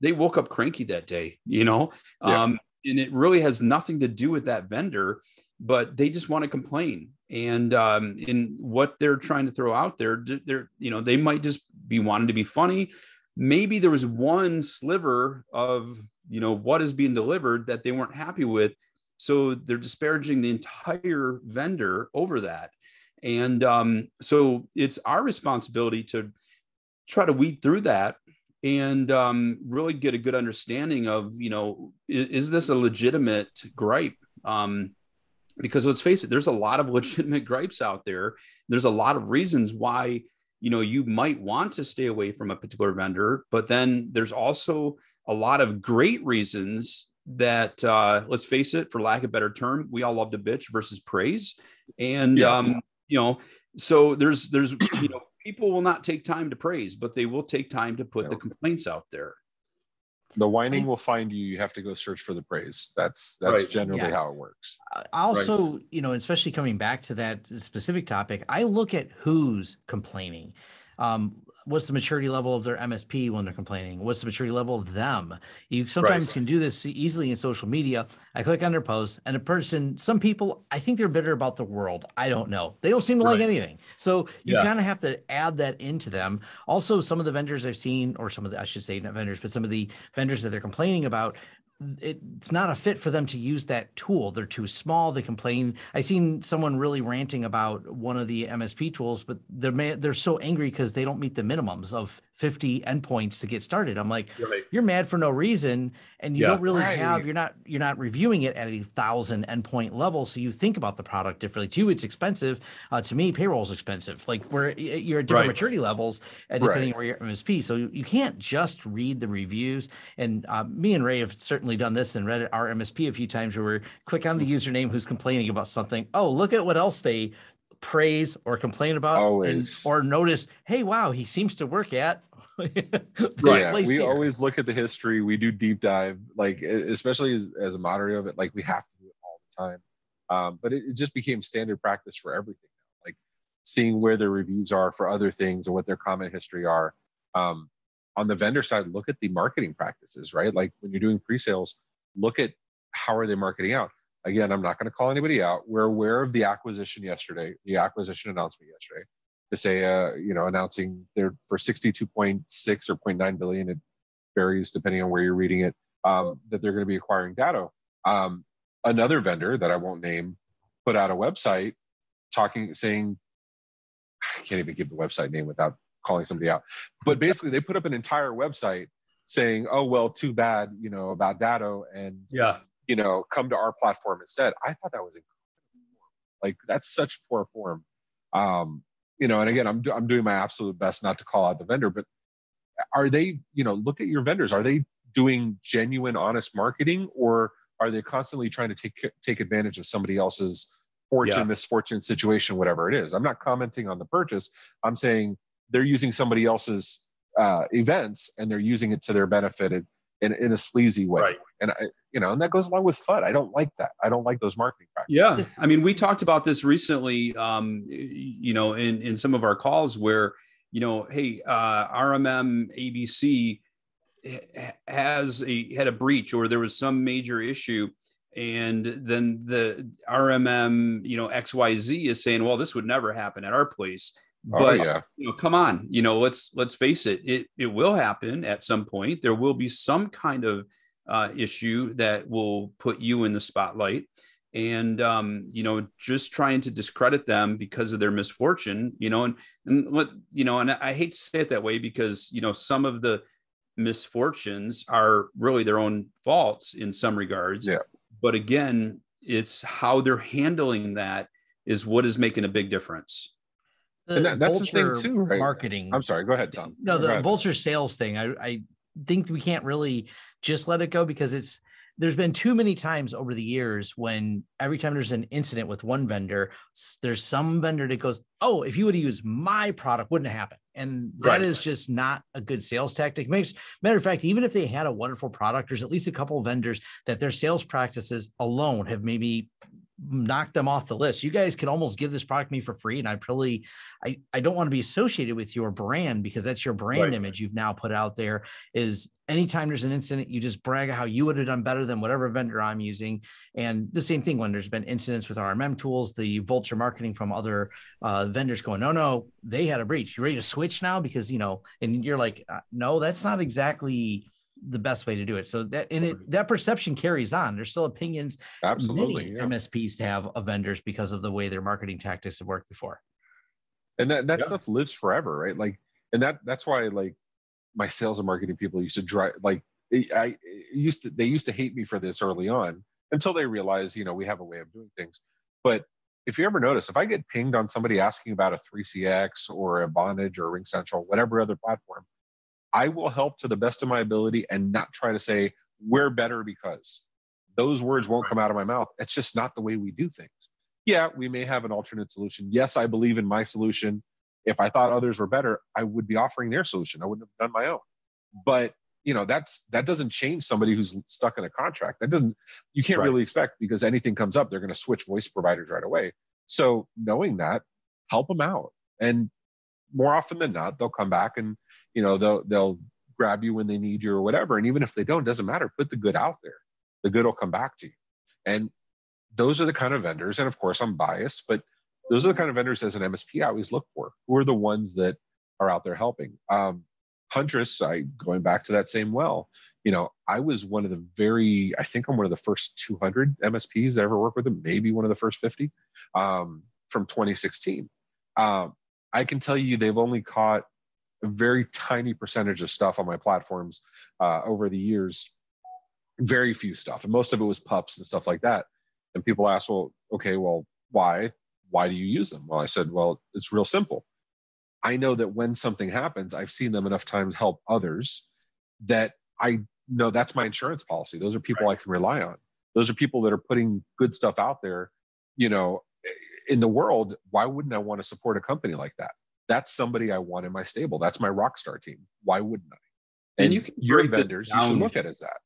they woke up cranky that day, you know, and it really has nothing to do with that vendor, but they just want to complain. And in what they're trying to throw out there, you know, they might just be wanting to be funny. Maybe there was one sliver of, you know, what is being delivered that they weren't happy with. So they're disparaging the entire vendor over that. And so it's our responsibility to try to weed through that and really get a good understanding of, you know, is this a legitimate gripe? Because let's face it, there's a lot of legitimate gripes out there. There's a lot of reasons why, you know, you might want to stay away from a particular vendor, but then there's also a lot of great reasons that let's face it, for lack of a better term, we all love to bitch versus praise. And so there's people will not take time to praise, but they will take time to put the complaints out there. The whining will find you. You have to go search for the praise. That's right. Generally how it works. Also, especially coming back to that specific topic, I look at who's complaining. What's the maturity level of their MSP when they're complaining? What's the maturity level of them? You sometimes can do this easily in social media. I click on their posts, and some people, I think they're bitter about the world. I don't know. They don't seem to like anything. So you kind of have to add that into them. Also, some of the vendors I've seen, or I should say not vendors, but some of the vendors that they're complaining about, it's not a fit for them to use that tool. They're too small. They complain. I seen someone really ranting about one of the MSP tools, but they're so angry because they don't meet the minimums of 50 endpoints to get started. I'm like, you're mad for no reason, and you don't really have. You're not reviewing it at 1,000 endpoint level, so you think about the product differently. To you, it's expensive. To me, payroll is expensive. Like where you're at different maturity levels, depending on where you're MSP. So you can't just read the reviews. And me and Ray have certainly done this and read our MSP a few times, where we click on the username who's complaining about something. Oh, look at what else they praise or complain about, or notice, hey, wow, he seems to work at we always look at the history. We do deep dive, like especially as a moderator of it, like we have to do it all the time. But it just became standard practice for everything, like seeing where their reviews are for other things or what their comment history are. On the vendor side, look at the marketing practices, right? Like when you're doing pre-sales, look at how are they marketing out. Again, I'm not going to call anybody out. We're aware of the acquisition announcement yesterday, to say, announcing they're for 62.6 or 0.9 billion. It varies depending on where you're reading it, that they're going to be acquiring Datto. Another vendor that I won't name put out a website saying, I can't even give the website name without calling somebody out. But basically they put up an entire website saying, oh, well, too bad, about Datto, and come to our platform instead. I thought that was incredible. Like, that's such poor form. And again, I'm doing my absolute best not to call out the vendor, but are they, look at your vendors. Are they doing genuine, honest marketing, or are they constantly trying to take advantage of somebody else's misfortune situation, whatever it is? I'm not commenting on the purchase. I'm saying they're using somebody else's events, and they're using it to their benefit in a sleazy way. Right. And and that goes along with FUD. I don't like that. I don't like those marketing practices. Yeah. I mean, we talked about this recently, in some of our calls where, hey, RMM ABC had a breach, or there was some major issue. And then the RMM, XYZ is saying, well, this would never happen at our place. But come on, let's face it, it will happen at some point. There will be some kind of issue that will put you in the spotlight, and just trying to discredit them because of their misfortune, and I hate to say it that way, because some of the misfortunes are really their own faults in some regards. Yeah. But again, it's how they're handling that is what is making a big difference. That's the thing too, right? Marketing. I'm sorry. Go ahead, Tom. No, the Vulture sales thing. I think we can't really just let it go, because there's been too many times over the years when every time there's an incident with one vendor, there's some vendor that goes, oh, if you would have used my product, wouldn't have happened. And that is just not a good sales tactic. Matter of fact, even if they had a wonderful product, there's at least a couple of vendors that their sales practices alone have maybe knock them off the list. You guys can almost give this product to me for free, and I don't want to be associated with your brand, because that's your brand image you've now put out there. Is anytime there's an incident, you just brag how you would have done better than whatever vendor I'm using. And the same thing when there's been incidents with RMM tools, the Vulture marketing from other vendors going, no, they had a breach. You ready to switch now? Because and you're like, no, that's not exactly the best way to do it. So that perception carries on. There's still opinions. Absolutely. MSPs to have of vendors because of the way their marketing tactics have worked before. And that stuff lives forever, right? Like, and that's why, like, my sales and marketing people used to drive, like, they used to hate me for this early on, until they realize, we have a way of doing things. But if you ever notice, if I get pinged on somebody asking about a 3CX or a Vonage or RingCentral, whatever other platform, I will help to the best of my ability and not try to say we're better because. those words won't come out of my mouth. It's just not the way we do things. Yeah, we may have an alternate solution. Yes, I believe in my solution. If I thought others were better, I would be offering their solution. I wouldn't have done my own. But that doesn't change somebody who's stuck in a contract. You can't really expect, because anything comes up, they're going to switch voice providers right away. So knowing that, help them out. And more often than not, they'll come back and, they'll grab you when they need you or whatever. And even if they don't, it doesn't matter. Put the good out there. The good will come back to you. And those are the kind of vendors. And of course, I'm biased, but those are the kind of vendors as an MSP I always look for. Who are the ones that are out there helping? Huntress, going back to that same well, I was one of the I think I'm one of the first 200 MSPs that ever worked with them, maybe one of the first 50 from 2016. I can tell you they've only caught a very tiny percentage of stuff on my platforms over the years, very few stuff. And most of it was pups and stuff like that. And people ask, well, okay, well, why? Why do you use them? Well, I said, well, it's real simple. I know that when something happens, I've seen them enough times help others that I know that's my insurance policy. Those are people I can rely on. Those are people that are putting good stuff out there, in the world. Why wouldn't I want to support a company like that? That's somebody I want in my stable. That's my rock star team. Why wouldn't I? And your vendors, you should look at it as that.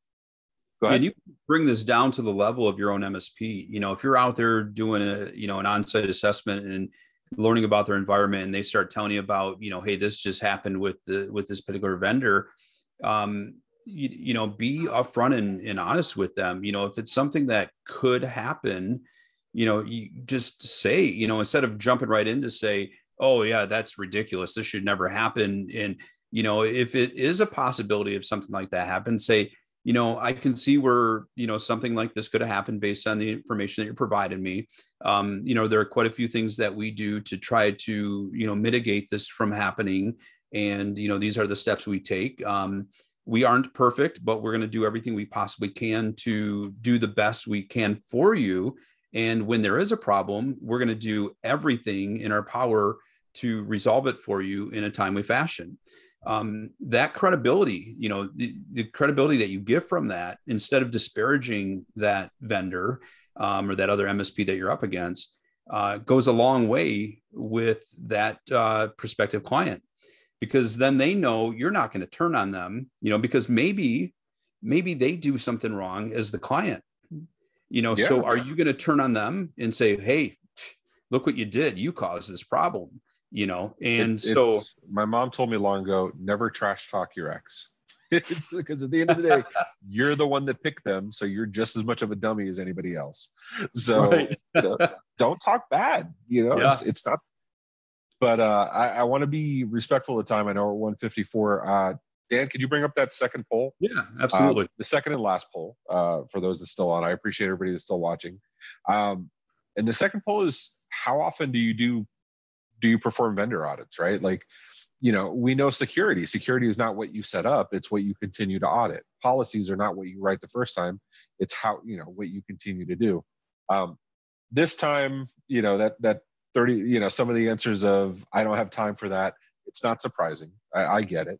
Go ahead. And you can bring this down to the level of your own MSP. If you're out there doing an on-site assessment and learning about their environment, and they start telling you about, hey, this just happened with this particular vendor, be upfront and honest with them. If it's something that could happen, you just say, instead of jumping right in to say, oh yeah, that's ridiculous, this should never happen. And, if it is a possibility of something like that happen, say, I can see where, something like this could have happened based on the information that you're providing me. There are quite a few things that we do to try to, mitigate this from happening. And, these are the steps we take. We aren't perfect, but we're going to do everything we possibly can to do the best we can for you. And when there is a problem, we're going to do everything in our power to resolve it for you in a timely fashion. That credibility, the credibility that you get from that, instead of disparaging that vendor or that other MSP that you're up against, goes a long way with that prospective client, because then they know you're not going to turn on them, because maybe they do something wrong as the client, So are you going to turn on them and say, hey, look what you did, you caused this problem? So my mom told me long ago, never trash talk your ex. It's because at the end of the day, you're the one that picked them. So you're just as much of a dummy as anybody else. So don't talk bad, it's not, but I want to be respectful of time. I know we're 154. Dan, could you bring up that second poll? Yeah, absolutely. The second and last poll for those that's still on. I appreciate everybody that's still watching. And the second poll is, how often do you perform vendor audits, right? Like, we know security is not what you set up. It's what you continue to audit. Policies are not what you write the first time. It's how, what you continue to do. This time, that 30, some of the answers of, I don't have time for that. It's not surprising. I get it.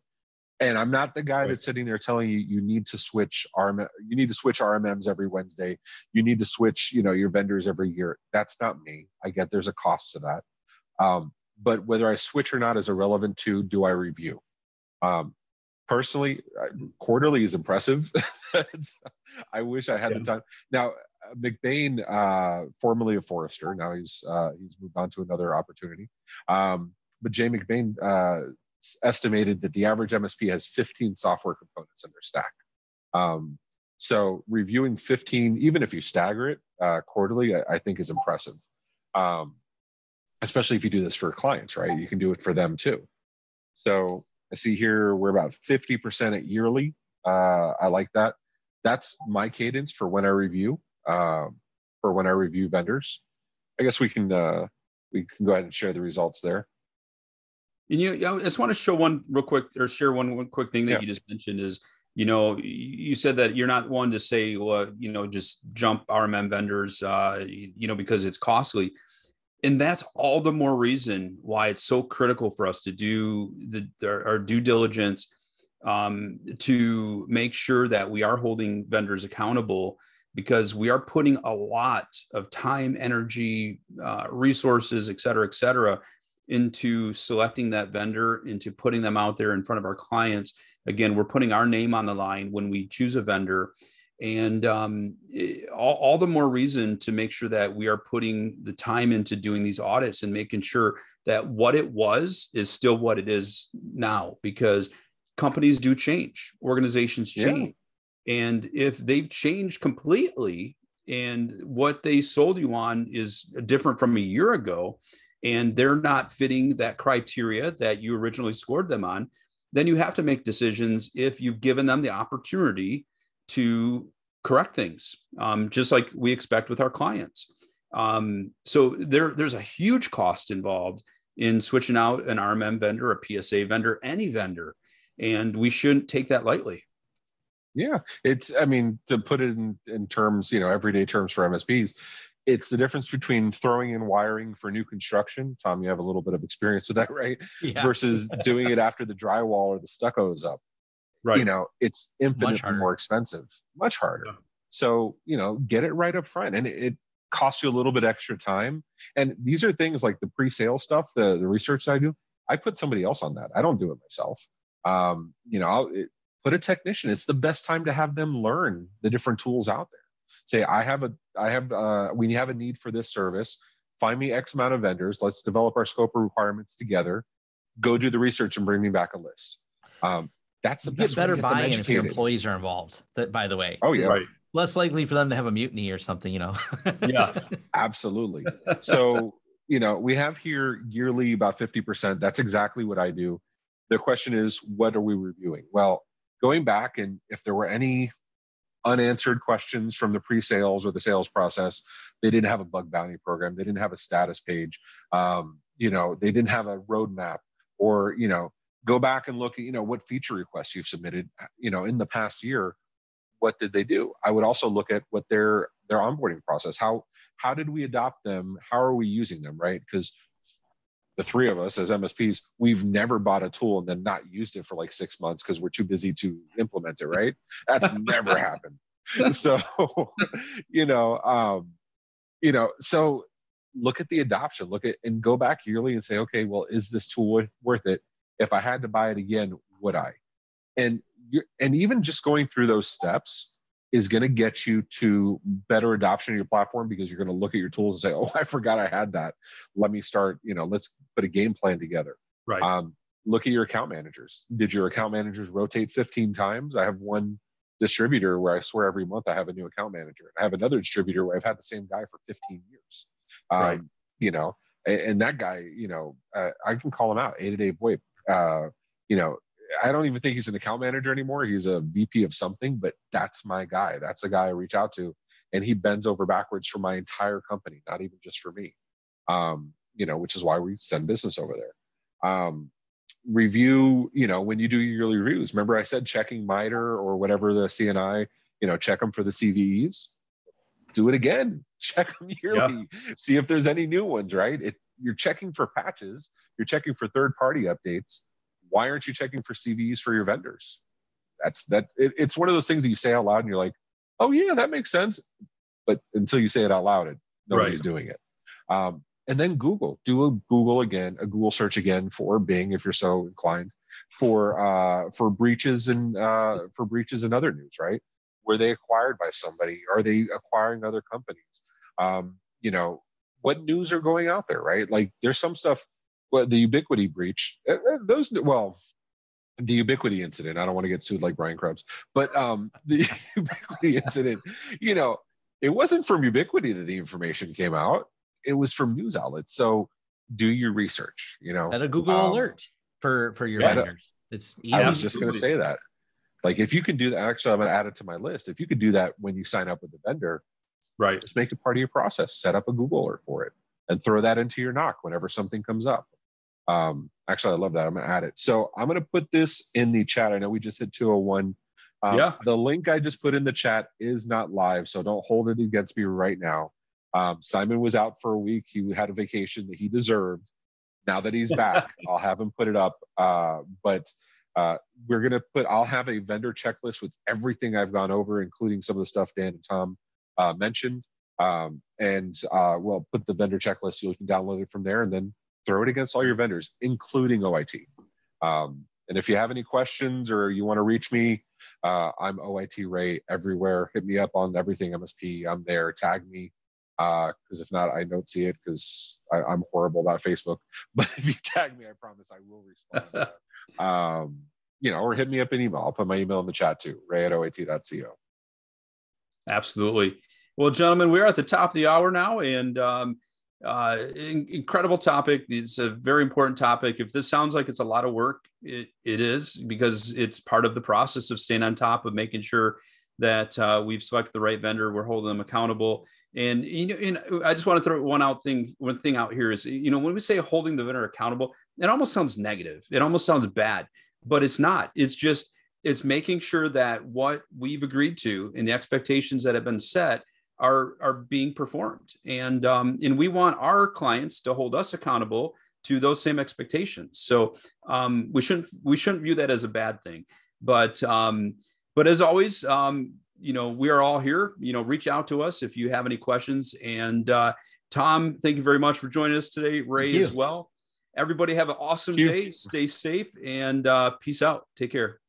And I'm not the guy that's sitting there telling you, you need to switch RMMs every Wednesday. You need to switch, your vendors every year. That's not me. I get there's a cost to that. But whether I switch or not is irrelevant to, do I review? Personally, quarterly is impressive. I wish I had the time. Now, McBain, formerly of Forrester, now he's moved on to another opportunity. But Jay McBain estimated that the average MSP has 15 software components in their stack. So reviewing 15, even if you stagger it quarterly, I think is impressive. Especially if you do this for clients, right? You can do it for them too. So I see here we're about 50% at yearly. I like that. That's my cadence for when I review vendors. I guess we can go ahead and share the results there. And I just want to show one real quick, or share one quick thing that you just mentioned is, you said that you're not one to say, well, just jump RMM vendors, because it's costly. And that's all the more reason why it's so critical for us to do our due diligence to make sure that we are holding vendors accountable, because we are putting a lot of time, energy, resources, et cetera, into selecting that vendor, into putting them out there in front of our clients. Again, we're putting our name on the line when we choose a vendor. And all the more reason to make sure that we are putting the time into doing these audits and making sure that what it was is still what it is now, because companies do change, organizations change. Yeah. And if they've changed completely and what they sold you on is different from a year ago, and they're not fitting that criteria that you originally scored them on, then you have to make decisions if you've given them the opportunity to correct things, just like we expect with our clients. So there's a huge cost involved in switching out an RMM vendor, a PSA vendor, any vendor, and we shouldn't take that lightly. Yeah, I mean, to put it in terms, everyday terms for MSPs, it's the difference between throwing in wiring for new construction. Tom, you have a little bit of experience with that, right? Yeah. Versus doing it after the drywall or the stucco is up. Right. It's infinitely more expensive, much harder. Yeah. So, get it right up front. And it costs you a little bit extra time. And these are things like the pre-sale stuff, the research I do, I put somebody else on that. I don't do it myself. Put a technician. It's the best time to have them learn the different tools out there. Say, we have a need for this service. Find me X amount of vendors. Let's develop our scope of requirements together. Go do the research and bring me back a list. That's the best. Get better buy-in if your employees are involved. That, by the way. Oh yeah. Right. Less likely for them to have a mutiny or something, Yeah, absolutely. So, we have here yearly about 50%. That's exactly what I do. The question is, what are we reviewing? Well, going back, and if there were any unanswered questions from the pre-sales or the sales process, they didn't have a bug bounty program. They didn't have a status page. They didn't have a roadmap, or, go back and look at, what feature requests you've submitted, in the past year. What did they do? I would also look at what their onboarding process, how did we adopt them? How are we using them, right? Because the three of us as MSPs, we've never bought a tool and then not used it for like 6 months because we're too busy to implement it, right? That's never happened. So, so look at the adoption, and go back yearly and say, okay, well, is this tool worth it? If I had to buy it again, would I? And even just going through those steps is going to get you to better adoption of your platform, because you're going to look at your tools and say, oh, I forgot I had that. Let me start, let's put a game plan together. Right. Look at your account managers. Did your account managers rotate 15 times? I have one distributor where I swear every month I have a new account manager. I have another distributor where I've had the same guy for 15 years. Right. And that guy, I can call him out, 8-day VoIP. I don't even think he's an account manager anymore. He's a VP of something, but that's my guy. That's the guy I reach out to. And he bends over backwards for my entire company, not even just for me, which is why we send business over there. Review, when you do your yearly reviews, remember I said checking MITRE or whatever the CNI, check them for the CVEs. Do it again. Check them yearly. Yeah. See if there's any new ones, right? You're checking for patches. You're checking for third-party updates. Why aren't you checking for CVEs for your vendors? It's one of those things that you say out loud and you're like, oh yeah, that makes sense. But until you say it out loud, nobody's doing it. And then Google, do a Google search again for Bing, if you're so inclined, for breaches and other news, right? Were they acquired by somebody? Are they acquiring other companies? What news are going out there, right? Like there's some stuff. Well, the Ubiquity breach, the Ubiquity incident, I don't want to get sued like Brian Krebs, but the Ubiquity incident, it wasn't from Ubiquity that the information came out. It was from news outlets. So do your research, Set a Google alert for your vendors. It's easy. I was just going to say that. Like if you can do that, actually, I'm going to add it to my list. If you could do that when you sign up with the vendor, right, just make it part of your process. Set up a Google alert for it and throw that into your NOC whenever something comes up. Actually, I love that. I'm going to add it. So I'm going to put this in the chat. I know we just hit 2:01. The link I just put in the chat is not live, so don't hold it against me right now. Simon was out for a week. He had a vacation that he deserved. Now that he's back, I'll have him put it up. But I'll have a vendor checklist with everything I've gone over, including some of the stuff Dan and Tom mentioned. And we'll put the vendor checklist so you can download it from there and then throw it against all your vendors, including OIT. And if you have any questions or you want to reach me, I'm OIT Ray everywhere. Hit me up on everything MSP. I'm there. Tag me. Because if not, I don't see it because I'm horrible about Facebook. But if you tag me, I promise I will respond to that. Or hit me up in email. I'll put my email in the chat too, ray@oit.co. Absolutely. Well, gentlemen, we're at the top of the hour now, and incredible topic. It's a very important topic. If this sounds like it's a lot of work, it is, because it's part of the process of staying on top of making sure that we've selected the right vendor. We're holding them accountable. And I just want to throw one thing out here is, when we say holding the vendor accountable, it almost sounds negative. It almost sounds bad, but it's not. It's making sure that what we've agreed to and the expectations that have been set are being performed. And we want our clients to hold us accountable to those same expectations. So we shouldn't view that as a bad thing. But as always, we are all here. Reach out to us if you have any questions. And Tom, thank you very much for joining us today. Ray as well. Everybody have an awesome day. Stay safe and peace out. Take care.